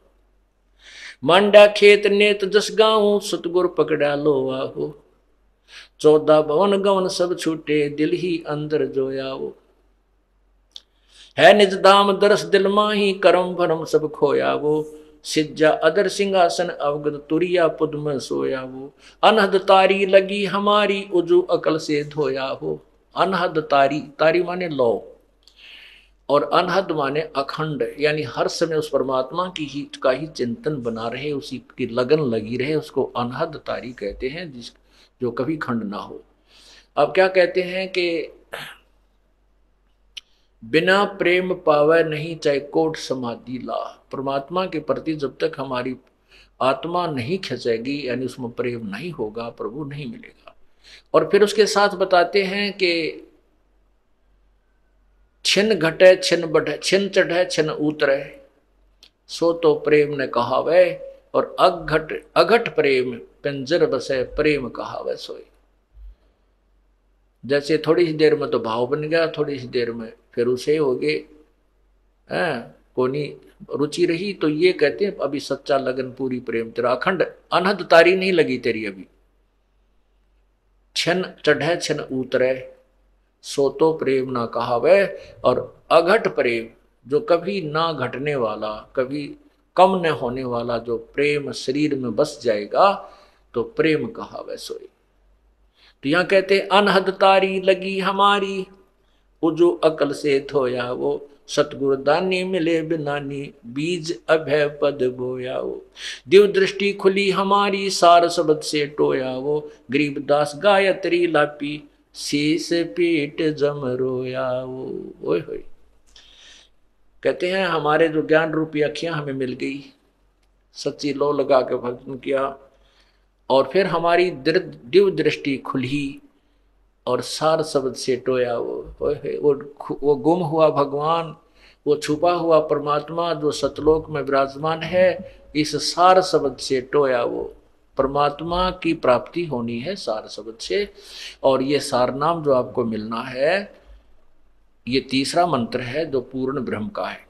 मांडा खेत नेत जस गाऊं सतगुर पकड़ा लोहा हो, 14 भवन गवन सब छूटे दिल ही अंदर जोया वो, है निज धाम दरस दिल माही करम भरम सब खोया वो, सिज्जा अदर सिंहासन अवगत तुरिया पुद में सोया वो, अनहद तारी लगी हमारी उजू अकल से धोया हो। अनहद तारी, तारी माने लौ, और अनहद माने अखंड, यानी हर समय उस परमात्मा की ही का ही चिंतन बना रहे, उसी की लगन लगी रहे, उसको अनहद तारी कहते हैं, जिस जो कभी खंड ना हो। अब क्या कहते हैं कि बिना प्रेम पावे नहीं चाहे कोट समाधि ला। परमात्मा के प्रति जब तक हमारी आत्मा नहीं खिंचेगी, यानी उसमें प्रेम नहीं होगा, प्रभु नहीं मिलेगा। और फिर उसके साथ बताते हैं कि छिन घटे छिन बढ़े छिन चढ़े छिन उतरे, सो तो प्रेम ने कहावे, और अघट प्रेम पिंजर बसे प्रेम कहावे सोई। जैसे थोड़ी सी देर में तो भाव बन गया, थोड़ी सी देर में फिर उसे हो गए कोनी रुचि रही, तो ये कहते हैं अभी सच्चा लगन पूरी प्रेम तेरा अखंड, अनहद तारी नहीं लगी तेरी अभी। छिन चढ़े छिन उतरे, सो तो प्रेम ना कहावे, और अघट प्रेम जो कभी ना घटने वाला, कभी कम न होने वाला जो प्रेम शरीर में बस जाएगा, तो प्रेम कहावे सोई। तो यहां कहते अनहद तारी लगी हमारी उजो अकल से धोया वो, सतगुरु दानी मिले बिनानी बीज अभय पद बोया वो, दिव दृष्टि खुली हमारी सार शब्द से टोया वो, गरीबदास गायत्री लापी शीस पीठ जम रोया वो। ओए होए, कहते हैं हमारे जो ज्ञान रूपी अखियां हमें मिल गई, सच्ची लो लगा के भजन किया, और फिर हमारी दिव्य दृष्टि खुली और सार शब्द से टोया वो गुम हुआ भगवान, वो छुपा हुआ परमात्मा जो सतलोक में विराजमान है, इस सार शब्द से टोया वो। परमात्मा की प्राप्ति होनी है सार शब्द से, और ये सार नाम जो आपको मिलना है, ये तीसरा मंत्र है जो पूर्ण ब्रह्म का है।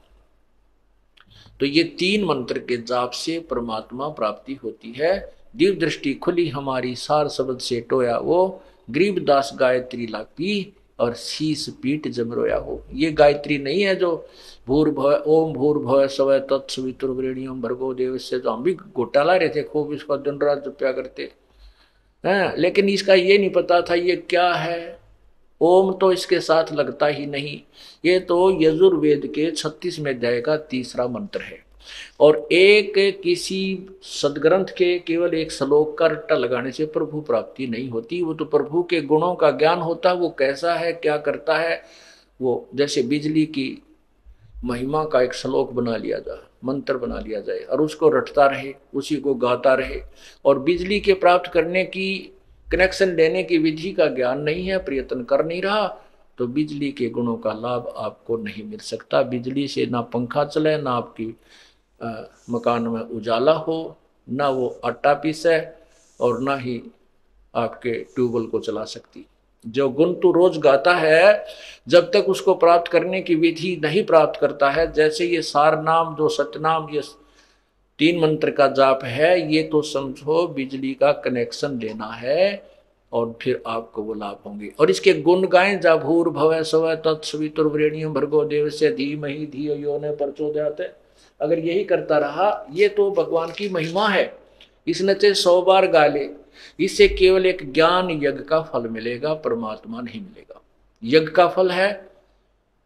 तो ये 3 मंत्र के जाप से परमात्मा प्राप्ति होती है। दिव्य दृष्टि खुली हमारी सार शब्द से टोया वो, गरीबदास गायत्री लापी और शीस पीठ जमरोया हो। ये गायत्री नहीं है जो भूर्भुवः ओम भूर्भुवः स्वः तत्सवितुर्वरेण्यं भर्गो देवस्य, जो हम भी घोटाला रहे थे, खूब इसका दिन रात जप्या करते हैं, लेकिन इसका ये नहीं पता था ये क्या है। ओम तो इसके साथ लगता ही नहीं। ये तो यजुर्वेद के 36वें अध्याय का तीसरा मंत्र है, और एक किसी सदग्रंथ के केवल एक श्लोक का रट्टा लगाने से प्रभु प्राप्ति नहीं होती। वो तो प्रभु के गुणों का ज्ञान होता है, वो कैसा है, क्या करता है। वो जैसे बिजली की महिमा का एक श्लोक बना लिया जाए, मंत्र बना लिया जाए, और उसको रटता रहे, उसी को गाता रहे, और बिजली के प्राप्त करने की, कनेक्शन लेने की विधि का ज्ञान नहीं है, प्रयत्न कर नहीं रहा, तो बिजली के गुणों का लाभ आपको नहीं मिल सकता। बिजली से ना पंखा चले, ना आपकी मकान में उजाला हो, ना वो आटा पीसे, और ना ही आपके ट्यूबवेल को चला सकती। जो गुण तू रोज गाता है, जब तक उसको प्राप्त करने की विधि नहीं प्राप्त करता है, जैसे ये सार नाम जो सतनाम, ये 3 मंत्र का जाप है, ये तो समझो बिजली का कनेक्शन लेना है, और फिर आपको वो लाभ होंगे। और इसके गुण गाएं, जा भूर्भुवः स्वः तत्सवितुर्वरेण्यं भर्गो देवस्य धीमहि धियो यो न प्रचोदयात्। अगर यही करता रहा, ये तो भगवान की महिमा है, इसने चाहे 100 बार गा ले, इससे केवल एक ज्ञान यज्ञ का फल मिलेगा, परमात्मा नहीं मिलेगा। यज्ञ का फल है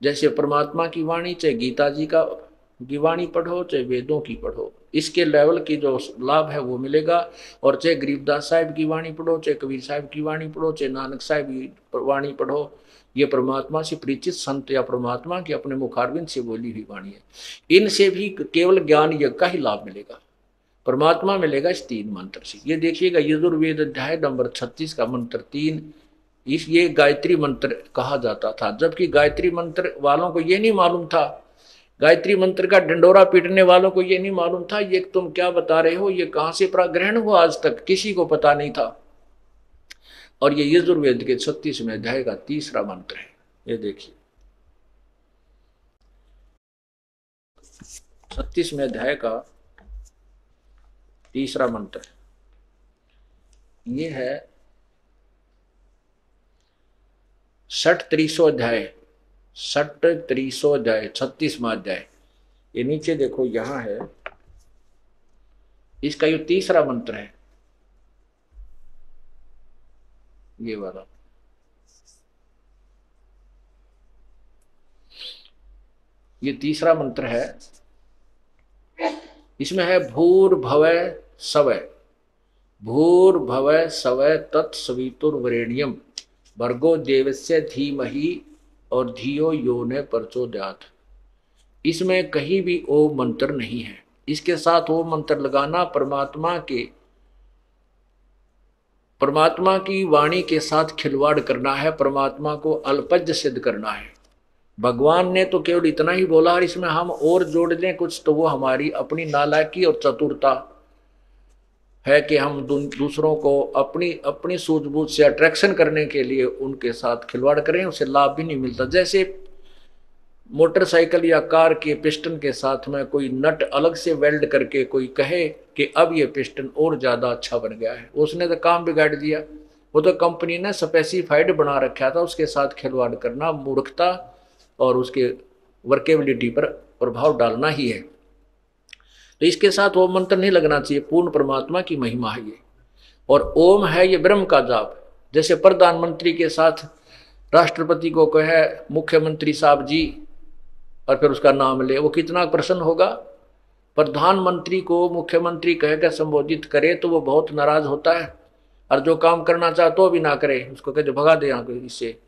जैसे परमात्मा की वाणी, चाहे गीता जी की वाणी पढ़ो, चाहे वेदों की पढ़ो, इसके लेवल की जो लाभ है वो मिलेगा। और चाहे गरीबदास साहिब की वाणी पढ़ो, चाहे कबीर साहिब की वाणी पढ़ो, चाहे नानक साहिब की वाणी पढ़ो, ये परमात्मा से परिचित संत या परमात्मा की अपने मुखारविंद से बोली हुई वाणी है। इनसे भी केवल ज्ञान यज्ञ का ही लाभ मिलेगा। परमात्मा मिलेगा इस 3 मंत्र से। ये देखिएगा यजुर्वेद अध्याय नंबर 36 का मंत्र 3, इस ये गायत्री मंत्र कहा जाता था, जबकि गायत्री मंत्र वालों को ये नहीं मालूम था, गायत्री मंत्र का डंडोरा पीटने वालों को ये नहीं मालूम था ये तुम क्या बता रहे हो, ये कहां से ग्रहण हुआ, आज तक किसी को पता नहीं था। और ये यजुर्वेद के 36वें अध्याय का 3रा मंत्र है। ये देखिए 36वें अध्याय का 3रा मंत्र, ये है 36वां अध्याय, 36वां अध्याय 36वां अध्याय। ये नीचे देखो यहां है, इसका ये 3रा मंत्र है, ये वाला। ये 3रा मंत्र है, इसमें है भूर्भुवः स्वः, भूर्भुवः स्वः तत्सवितुर्वरेण्यम भर्गो देवस्य धीमहि और धियो यो ने प्रचोदयात्। इसमें कहीं भी ओम मंत्र नहीं है। इसके साथ ओम मंत्र लगाना परमात्मा की वाणी के साथ खिलवाड़ करना है, परमात्मा को अल्पज्य सिद्ध करना है। भगवान ने तो केवल इतना ही बोला, और इसमें हम और जोड़ दें कुछ तो वो हमारी अपनी नालायकी और चतुरता है कि हम दूसरों को अपनी सूझबूझ से अट्रैक्शन करने के लिए उनके साथ खिलवाड़ करें, उसे लाभ भी नहीं मिलता। जैसे मोटरसाइकिल या कार के पिस्टन के साथ में कोई नट अलग से वेल्ड करके कोई कहे कि अब ये पिस्टन और ज़्यादा अच्छा बन गया है, उसने तो काम बिगाड़ दिया। वो तो कंपनी ने स्पेसिफाइड बना रखा था, उसके साथ खिलवाड़ करना मूर्खता और उसके वर्केबिलिटी पर प्रभाव डालना ही है। तो इसके साथ ओम मंत्र नहीं लगना चाहिए, पूर्ण परमात्मा की महिमा है ये। और ओम है ये ब्रह्म का जाप। जैसे प्रधानमंत्री के साथ राष्ट्रपति को कहे मुख्यमंत्री साहब जी और फिर उसका नाम ले, वो कितना प्रसन्न होगा। प्रधानमंत्री को मुख्यमंत्री कहकर संबोधित करे तो वो बहुत नाराज होता है, और जो काम करना चाहता हो भी ना करे, उसको कहते भगा दे यहाँ को, इससे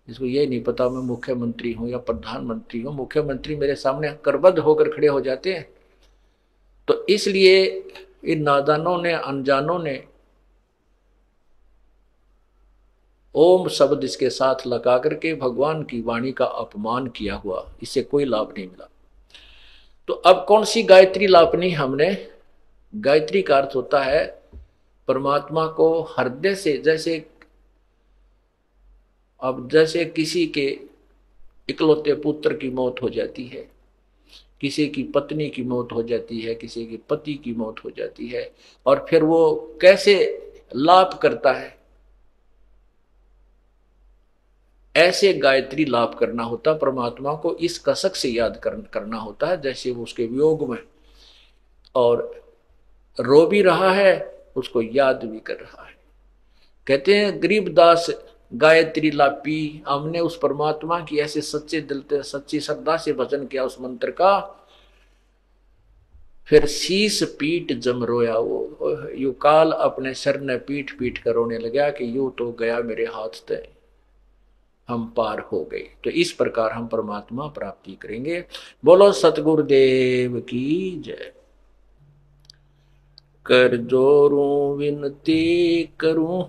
इसको ये नहीं पता मैं मुख्यमंत्री हूँ या प्रधानमंत्री हूँ। मुख्यमंत्री मेरे सामने करबद्ध होकर खड़े हो जाते हैं। तो इसलिए इन नादानों ने, अनजानों ने ओम शब्द इसके साथ लगा करके भगवान की वाणी का अपमान किया हुआ, इससे कोई लाभ नहीं मिला। तो अब कौन सी गायत्री लापनी हमने? गायत्री का अर्थ होता है परमात्मा को हृदय से, जैसे किसी के इकलौते पुत्र की मौत हो जाती है, किसी की पत्नी की मौत हो जाती है, किसी के पति की मौत हो जाती है, और फिर वो कैसे लाप करता है, ऐसे गायत्री लाप करना होता। परमात्मा को इस कसक से याद करना होता है, जैसे वो उसके वियोग में और रो भी रहा है, उसको याद भी कर रहा है। कहते हैं गरीबदास गायत्री लापी, हमने उस परमात्मा की ऐसे सच्चे दिल से, सच्ची श्रद्धा से भजन किया उस मंत्र का, फिर शीस पीट जम रोया वो, यू काल अपने सर ने पीट पीट कर रोने लगा कि यू तो गया मेरे हाथ से, हम पार हो गए। तो इस प्रकार हम परमात्मा प्राप्ति करेंगे। बोलो सतगुरुदेव की जय। कर जोरूं विनती करूं,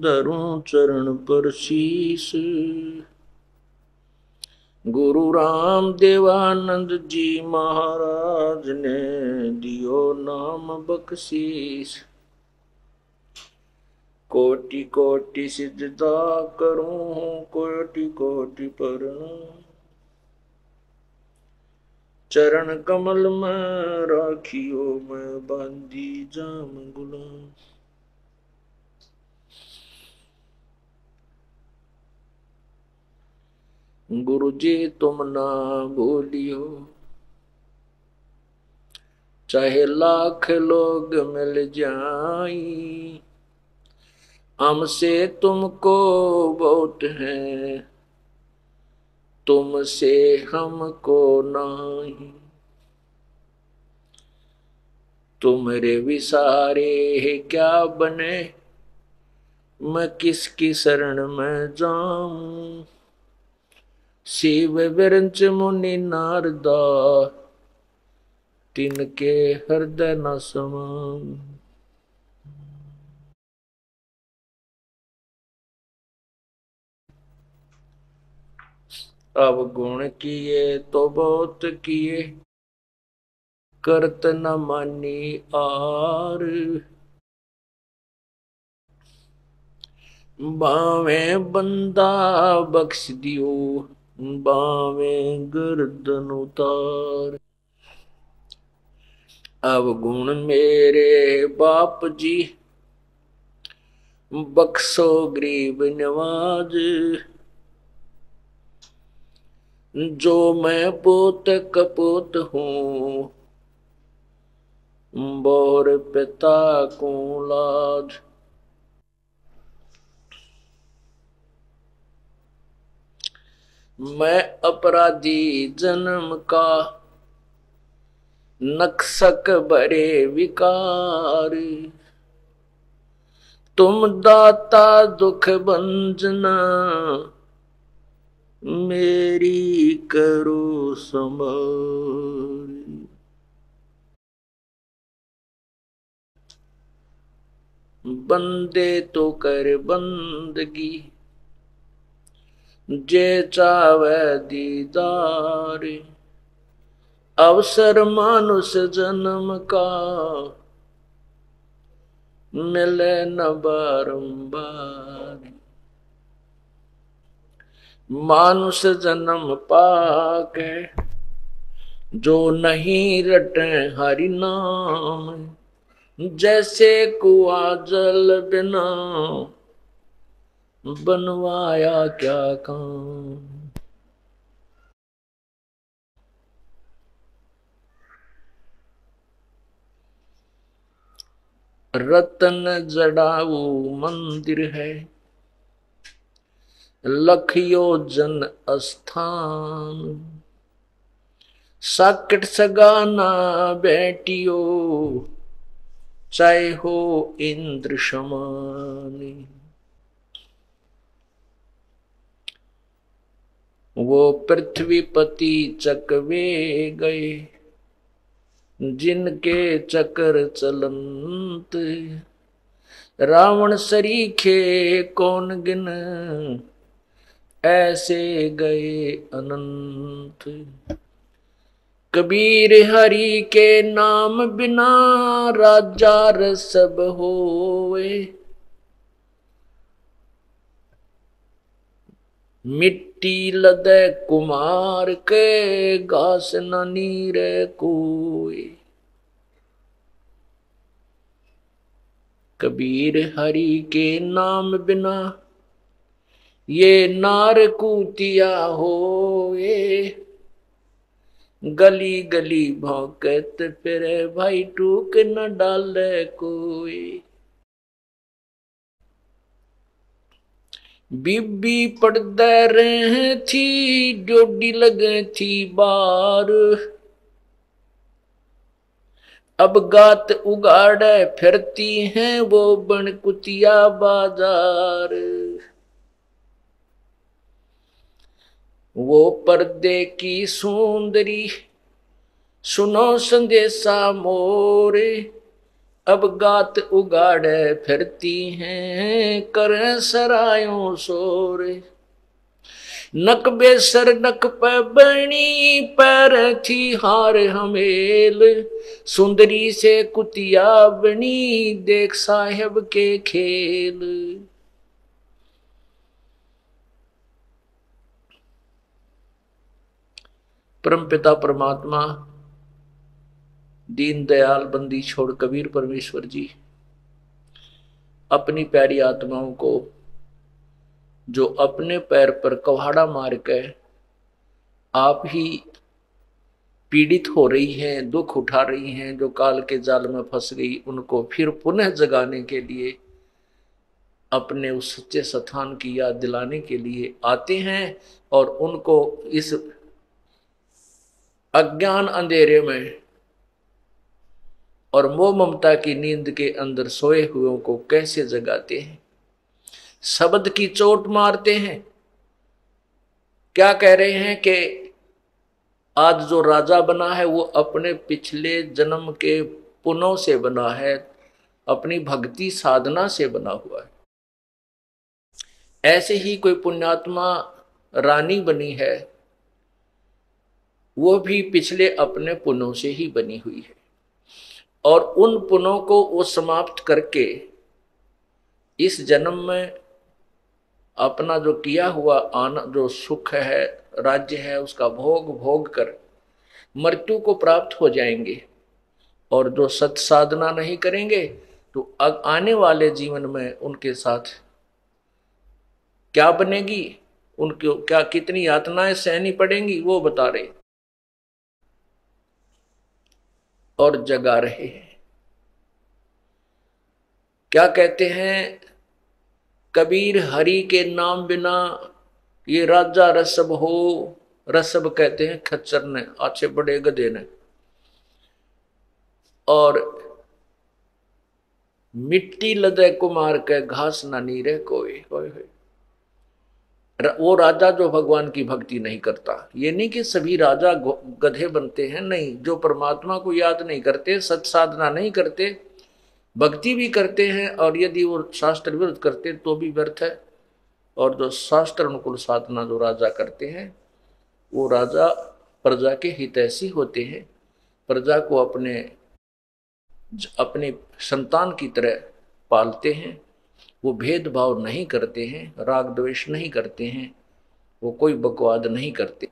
धरूं चरण पर शीस, गुरु राम देवानंद जी महाराज ने दियो नाम बख्शीस। कोटि कोटि सिजदा करूं, कोटि कोटि प्रणाम, चरण कमल में राखियो मैं बांधी जाम गुलाम। गुरु जी तुम ना भूलियो, चाहे लाख लोग मिल जाई, हमसे तुमको बहुत है, तुमसे हमको नहीं। तुम्हारे विसारे क्या बने, मैं किसकी शरण में जाऊं। शिव विरंच मुनि नारदा, तिनके हृदय न समान। अब गुण किए तो बहुत किए, करत न मानी आर। बावे बंदा बख्श दियो, बावे गर्दन उतार। अब गुण मेरे बाप जी, बख्शो गरीब नवाज। जो मैं पोत कपूत हूँ, बोर पिता को लाज। मैं अपराधी जन्म का, नक्सक भरे विकार। तुम दाता दुख भंजना, मेरी करो संभाल। बंदे तो कर बंदगी, जे चावे दीदार। अवसर मानुष जन्म का, मिले न बारंबार। मानुष जन्म पाके, जो नहीं रटे हरि नाम। जैसे कुआ जल बिना, बनवाया क्या काम। रतन जड़ाऊ मंदिर है, लख योजन स्थान। साकट सगाना बेटियो, चाहे हो इंद्र समान। वो पृथ्वीपति चकवे गए, जिनके चक्र चलंत। रावण सरीखे कौन गिन, ऐसे गए अनंत। कबीर हरि के नाम बिना, राजा रसब होए। मिट्टी लदे कुमार के, घास न नीरे कोई। कबीर हरि के नाम बिना, ये नार कूतिया होए। गली गली भौंकत फिरे, भाई टूक न डाले कोई। बीबी पड़दे रहे थी, ड्योडी लगे थी बार। अब गात उगाड़े फिरती हैं, वो बन कुतिया बाजार। वो पर्दे की सुंदरी, सुनो संदेशा मोरे। अब गात उगाड़े फिरती हैं, करें सरायों सोरे। नक बेसर नक पे बनी, पैर थी हार हमेल। सुंदरी से कुतिया बनी, देख साहेब के खेल। परमपिता परमात्मा दीन दयाल बंदी छोड़ कबीर परमेश्वर जी अपनी प्यारी आत्माओं को, जो अपने पैर पर कुल्हाड़ा मार के आप ही पीड़ित हो रही हैं, दुख उठा रही हैं, जो काल के जाल में फंस गई, उनको फिर पुनः जगाने के लिए, अपने उस सच्चे स्थान की याद दिलाने के लिए आते हैं। और उनको इस अज्ञान अंधेरे में और मोह ममता की नींद के अंदर सोए हुओं को कैसे जगाते हैं। शब्द की चोट मारते हैं। क्या कह रहे हैं कि आज जो राजा बना है वो अपने पिछले जन्म के पुण्यों से बना है, अपनी भक्ति साधना से बना हुआ है। ऐसे ही कोई पुण्यात्मा रानी बनी है, वो भी पिछले अपने पुण्यों से ही बनी हुई है, और उन पुण्यों को वो समाप्त करके इस जन्म में अपना जो किया हुआ आनंद, जो सुख है, राज्य है, उसका भोग भोग कर मृत्यु को प्राप्त हो जाएंगे। और जो सत साधना नहीं करेंगे तो आने वाले जीवन में उनके साथ क्या बनेगी, उनको क्या कितनी यातनाएं सहनी पड़ेंगी वो बता रहे और जगा रहे हैं। क्या कहते हैं कबीर, हरि के नाम बिना ये राजा रसब हो। रसब कहते हैं खच्चर ने, अच्छे बड़े गधे ने। और मिट्टी लदे कुमार के घास ना नीरे कोई। वो राजा जो भगवान की भक्ति नहीं करता, ये नहीं कि सभी राजा गधे बनते हैं, नहीं। जो परमात्मा को याद नहीं करते, सत साधना नहीं करते, भक्ति भी करते हैं और यदि वो शास्त्र विरुद्ध करते तो भी व्यर्थ है। और जो शास्त्र अनुकूल साधना जो राजा करते हैं, वो राजा प्रजा के हितैषी होते हैं, प्रजा को अपने संतान की तरह पालते हैं। वो भेदभाव नहीं करते हैं, राग द्वेष नहीं करते हैं, वो कोई बकवाद नहीं करते।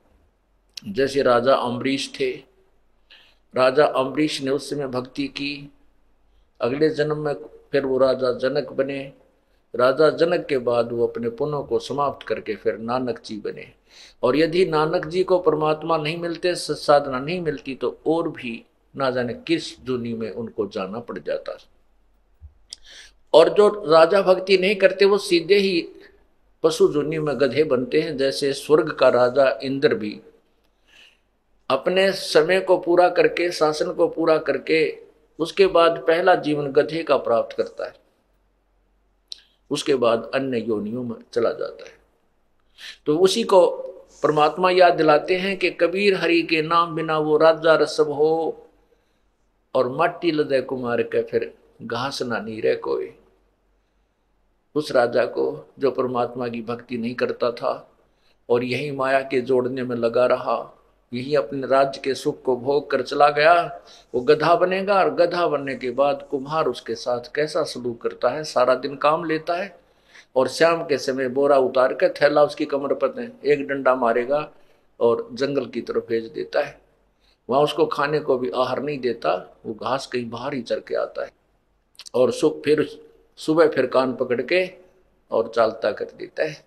जैसे राजा अम्बरीश थे, राजा अम्बरीश ने उस समय भक्ति की, अगले जन्म में फिर वो राजा जनक बने। राजा जनक के बाद वो अपने पुण्यों को समाप्त करके फिर नानक जी बने। और यदि नानक जी को परमात्मा नहीं मिलते, सत्साधना नहीं मिलती, तो और भी ना जाने किस दुनी में उनको जाना पड़ जाता। और जो राजा भक्ति नहीं करते वो सीधे ही पशु जुनी में गधे बनते हैं। जैसे स्वर्ग का राजा इंद्र भी अपने समय को पूरा करके, शासन को पूरा करके, उसके बाद पहला जीवन गधे का प्राप्त करता है, उसके बाद अन्य योनियों में चला जाता है। तो उसी को परमात्मा याद दिलाते हैं कि कबीर, हरि के नाम बिना वो राजा रसब हो, और माटी लदे कुमार के फिर घास ना नीरे कोई। उस राजा को जो परमात्मा की भक्ति नहीं करता था और यही माया के जोड़ने में लगा रहा, यही अपने राज्य के सुख को भोग कर चला गया, वो गधा बनेगा। और गधा बनने के बाद कुम्हार उसके साथ कैसा सलूक करता है, सारा दिन काम लेता है और शाम के समय बोरा उतार कर थैला उसकी कमर पर एक डंडा मारेगा और जंगल की तरफ भेज देता है। वहां उसको खाने को भी आहार नहीं देता, वो घास कहीं बाहर ही चर के आता है और फिर सुबह फिर कान पकड़ के और चालता कर देता है।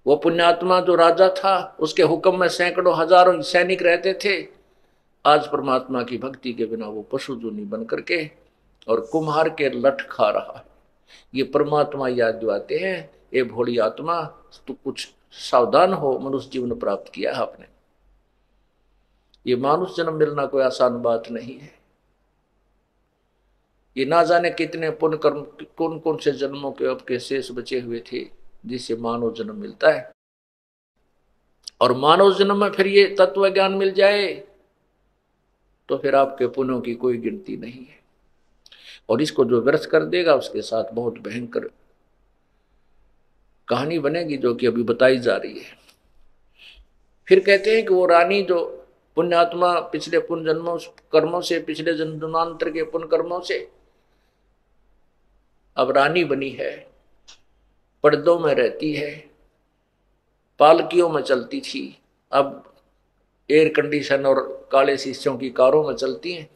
वो पुण्यात्मा जो राजा था, उसके हुक्म में सैकड़ों हजारों सैनिक रहते थे। आज परमात्मा की भक्ति के बिना वो पशु जूनी बन करके और कुम्हार के लठ खा रहा है। ये परमात्मा याद दिलाते हैं, ये भोली आत्मा तू कुछ सावधान हो, मनुष्य जीवन प्राप्त किया है आपने। ये मानुष जन्म मिलना कोई आसान बात नहीं है। ये ना जाने कितने पुण्य कर्म, कौन कौन से जन्मों के अब के शेष बचे हुए थे जिससे मानव जन्म मिलता है। और मानव जन्म में फिर ये तत्व ज्ञान मिल जाए तो फिर आपके पुण्यों की कोई गिनती नहीं है। और इसको जो व्यर्थ कर देगा उसके साथ बहुत भयंकर कहानी बनेगी, जो कि अभी बताई जा रही है। फिर कहते हैं कि वो रानी जो पुण्यात्मा पिछले पुण्य जन्मों कर्मों से, पिछले जन्मांतर के पुण्य कर्मों से अब रानी बनी है, पर्दों में रहती है, पालकियों में चलती थी, अब एयर कंडीशन और काले शीशों की कारों में चलती हैं।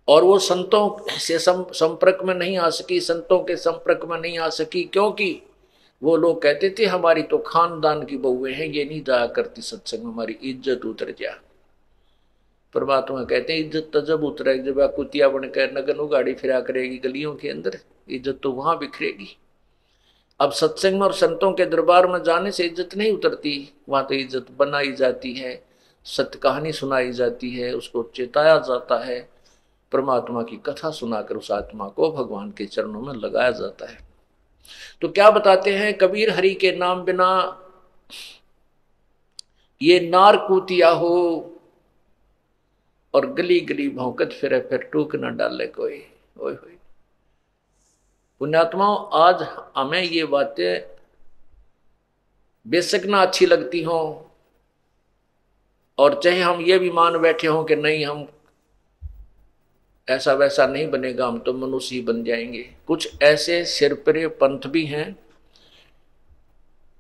और वो संतों से संपर्क में नहीं आ सकी, संतों के संपर्क में नहीं आ सकी, क्योंकि वो लोग कहते थे हमारी तो खानदान की बहुएं हैं, ये नहीं जाया करती सत्संग, हमारी इज्जत उतर जा। परमात्मा कहते हैं इज्जत तो जब उतरेगी जब कुतिया बनकर नगन उगाड़ी फिरा करेगी गलियों के अंदर, इज्जत तो वहां बिखरेगी। अब सत्संग में और संतों के दरबार में जाने से इज्जत नहीं उतरती, वहां तो इज्जत बनाई जाती है, सत्य कहानी सुनाई जाती है, उसको चेताया जाता है, परमात्मा की कथा सुनाकर उस आत्मा को भगवान के चरणों में लगाया जाता है। तो क्या बताते हैं कबीर, हरि के नाम बिना ये नार कूतिया हो और गली गली भौंकत फिरे, फिर टूक न डाले कोई। ओए होए पुण्यात्माओं, आज हमें ये बातें बेशक ना अच्छी लगती हों, और चाहे हम ये भी मान बैठे हों कि नहीं हम ऐसा वैसा नहीं बनेगा, हम तो मनुष्य ही बन जाएंगे। कुछ ऐसे सिरपरे पंथ भी हैं,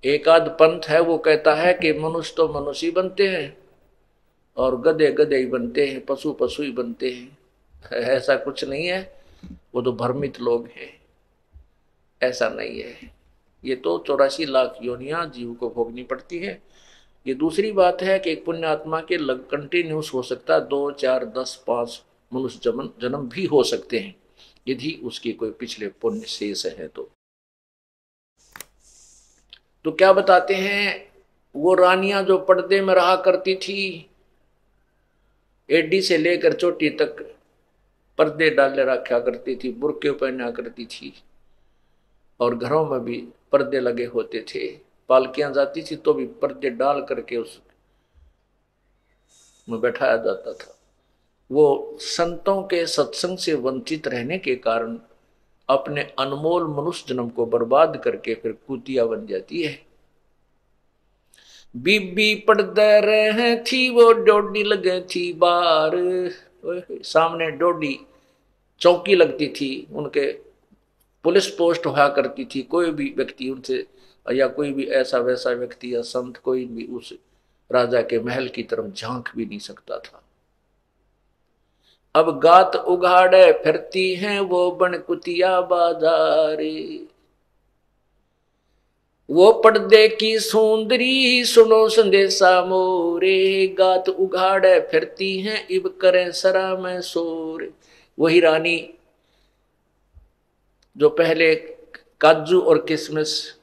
एक आध पंथ है वो कहता है कि मनुष्य तो मनुष्य ही बनते हैं और गधे गधे ही बनते हैं, पशु पशु ही बनते हैं। ऐसा कुछ नहीं है, वो तो भ्रमित लोग हैं, ऐसा नहीं है। ये तो 84 लाख योनियां जीव को भोगनी पड़ती है। ये दूसरी बात है कि एक पुण्य आत्मा के लग कंटिन्यूस हो सकता है 2, 4, 10, 5 मनुष्य जन्म भी हो सकते हैं, यदि उसके कोई पिछले पुण्य शेष है तो क्या बताते हैं, वो रानियां जो पर्दे में रहा करती थी, एडी से लेकर चोटी तक पर्दे डाले रखा करती थी, बुर्के पहना करती थी, और घरों में भी पर्दे लगे होते थे। पालकियां जाती थी तो भी पर्दे डाल करके उस में बैठाया जाता था। वो संतों के सत्संग से वंचित रहने के कारण अपने अनमोल मनुष्य जन्म को बर्बाद करके फिर कुतिया बन जाती है। बीबी पर्दे रहे थी वो डोडी लगे थी बार, सामने डोडी चौकी लगती थी, उनके पुलिस पोस्ट हुआ करती थी। कोई भी व्यक्ति उनसे या कोई भी ऐसा वैसा व्यक्ति या संत कोई भी उस राजा के महल की तरफ झांक भी नहीं सकता था। अब गात उघाड़े फिरती हैं वो बन कुतिया बाजारे, वो पर्दे की सुंदरी सुनो संदेशा मोरे, गात उघाड़े फिरती हैं इब करें सरा में सोरे। वही रानी जो पहले काजू और किशमिश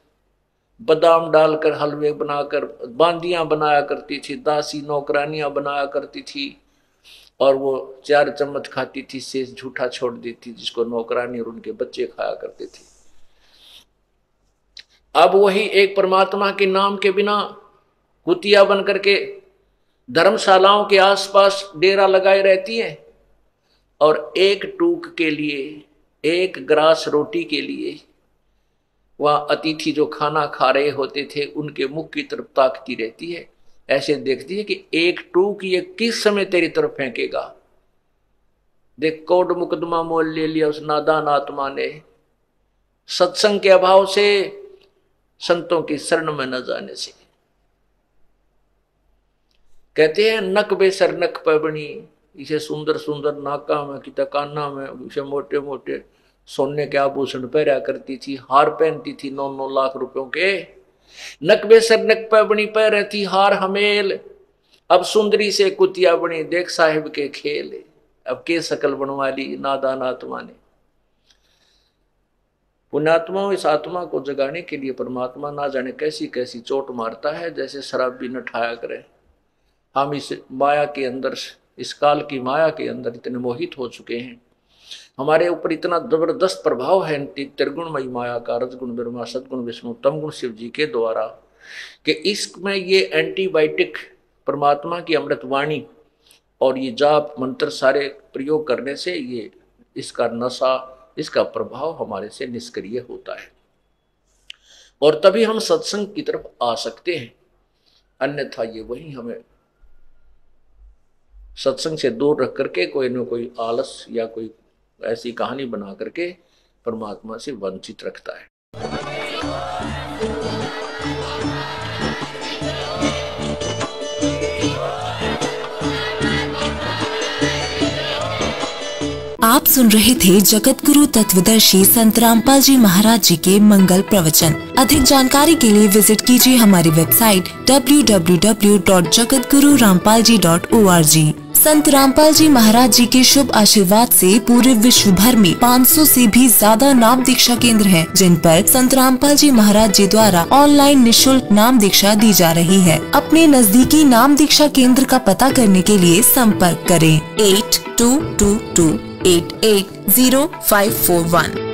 बादाम डालकर हलवे बनाकर बांदियां बनाया करती थी, दासी नौकरानियां बनाया करती थी, और वो 4 चम्मच खाती थी, शेष झूठा छोड़ देती, जिसको नौकरानी और उनके बच्चे खाया करते थे। अब वही एक परमात्मा के नाम के बिना कुतिया बन करके धर्मशालाओं के आसपास डेरा लगाए रहती है, और एक टूक के लिए, एक ग्रास रोटी के लिए वह अतिथि जो खाना खा रहे होते थे उनके मुख की तरफ ताकती रहती है, ऐसे देखती है कि एक टूक ये किस समय तेरी तरफ फेंकेगा। देख कोर्ट मुकदमा मोल ले लिया उस नादान आत्मा ने, सत्संग के अभाव से, संतों की शरण में न जाने से। कहते हैं नक बेसर नक पबनी, इसे सुंदर सुंदर नाका में कि काना में इसे मोटे मोटे सोने के आभूषण पहरा करती थी, हार पहनती थी 9-9 लाख रुपयों के। नक बेसर नक पबनी पह रहती हार हमेल, अब सुंदरी से कुतिया बनी देख साहिब के खेल। अब के शकल बनवा ली नादान आत्मा ने। पुण्यात्माओं, इस आत्मा को जगाने के लिए परमात्मा ना जाने कैसी कैसी चोट मारता है, जैसे शराब भी न ठाया करे। हम इस माया के अंदर, इस काल की माया के अंदर इतने मोहित हो चुके हैं, हमारे ऊपर इतना जबरदस्त प्रभाव है त्रिगुणमयी माया का, रजगुण ब्रह्मा सदगुण विष्णु तमगुण शिव जी के द्वारा, कि इसमें ये एंटीबायोटिक परमात्मा की अमृतवाणी और ये जाप मंत्र सारे प्रयोग करने से ये इसका नशा, इसका प्रभाव हमारे से निष्क्रिय होता है, और तभी हम सत्संग की तरफ आ सकते हैं। अन्यथा ये वही हमें सत्संग से दूर रख करके कोई न कोई आलस या कोई ऐसी कहानी बना करके परमात्मा से वंचित रखता है। आप सुन रहे थे जगत गुरु तत्वदर्शी संत रामपाल जी महाराज जी के मंगल प्रवचन। अधिक जानकारी के लिए विजिट कीजिए हमारी वेबसाइट www.jagatgururampalji.org। संत रामपाल जी महाराज जी के शुभ आशीर्वाद से पूरे विश्व भर में 500 से भी ज्यादा नाम दीक्षा केंद्र हैं, जिन पर संत रामपाल जी महाराज जी द्वारा ऑनलाइन निशुल्क नाम दीक्षा दी जा रही है। अपने नजदीकी नाम दीक्षा केंद्र का पता करने के लिए संपर्क करें 8222880541।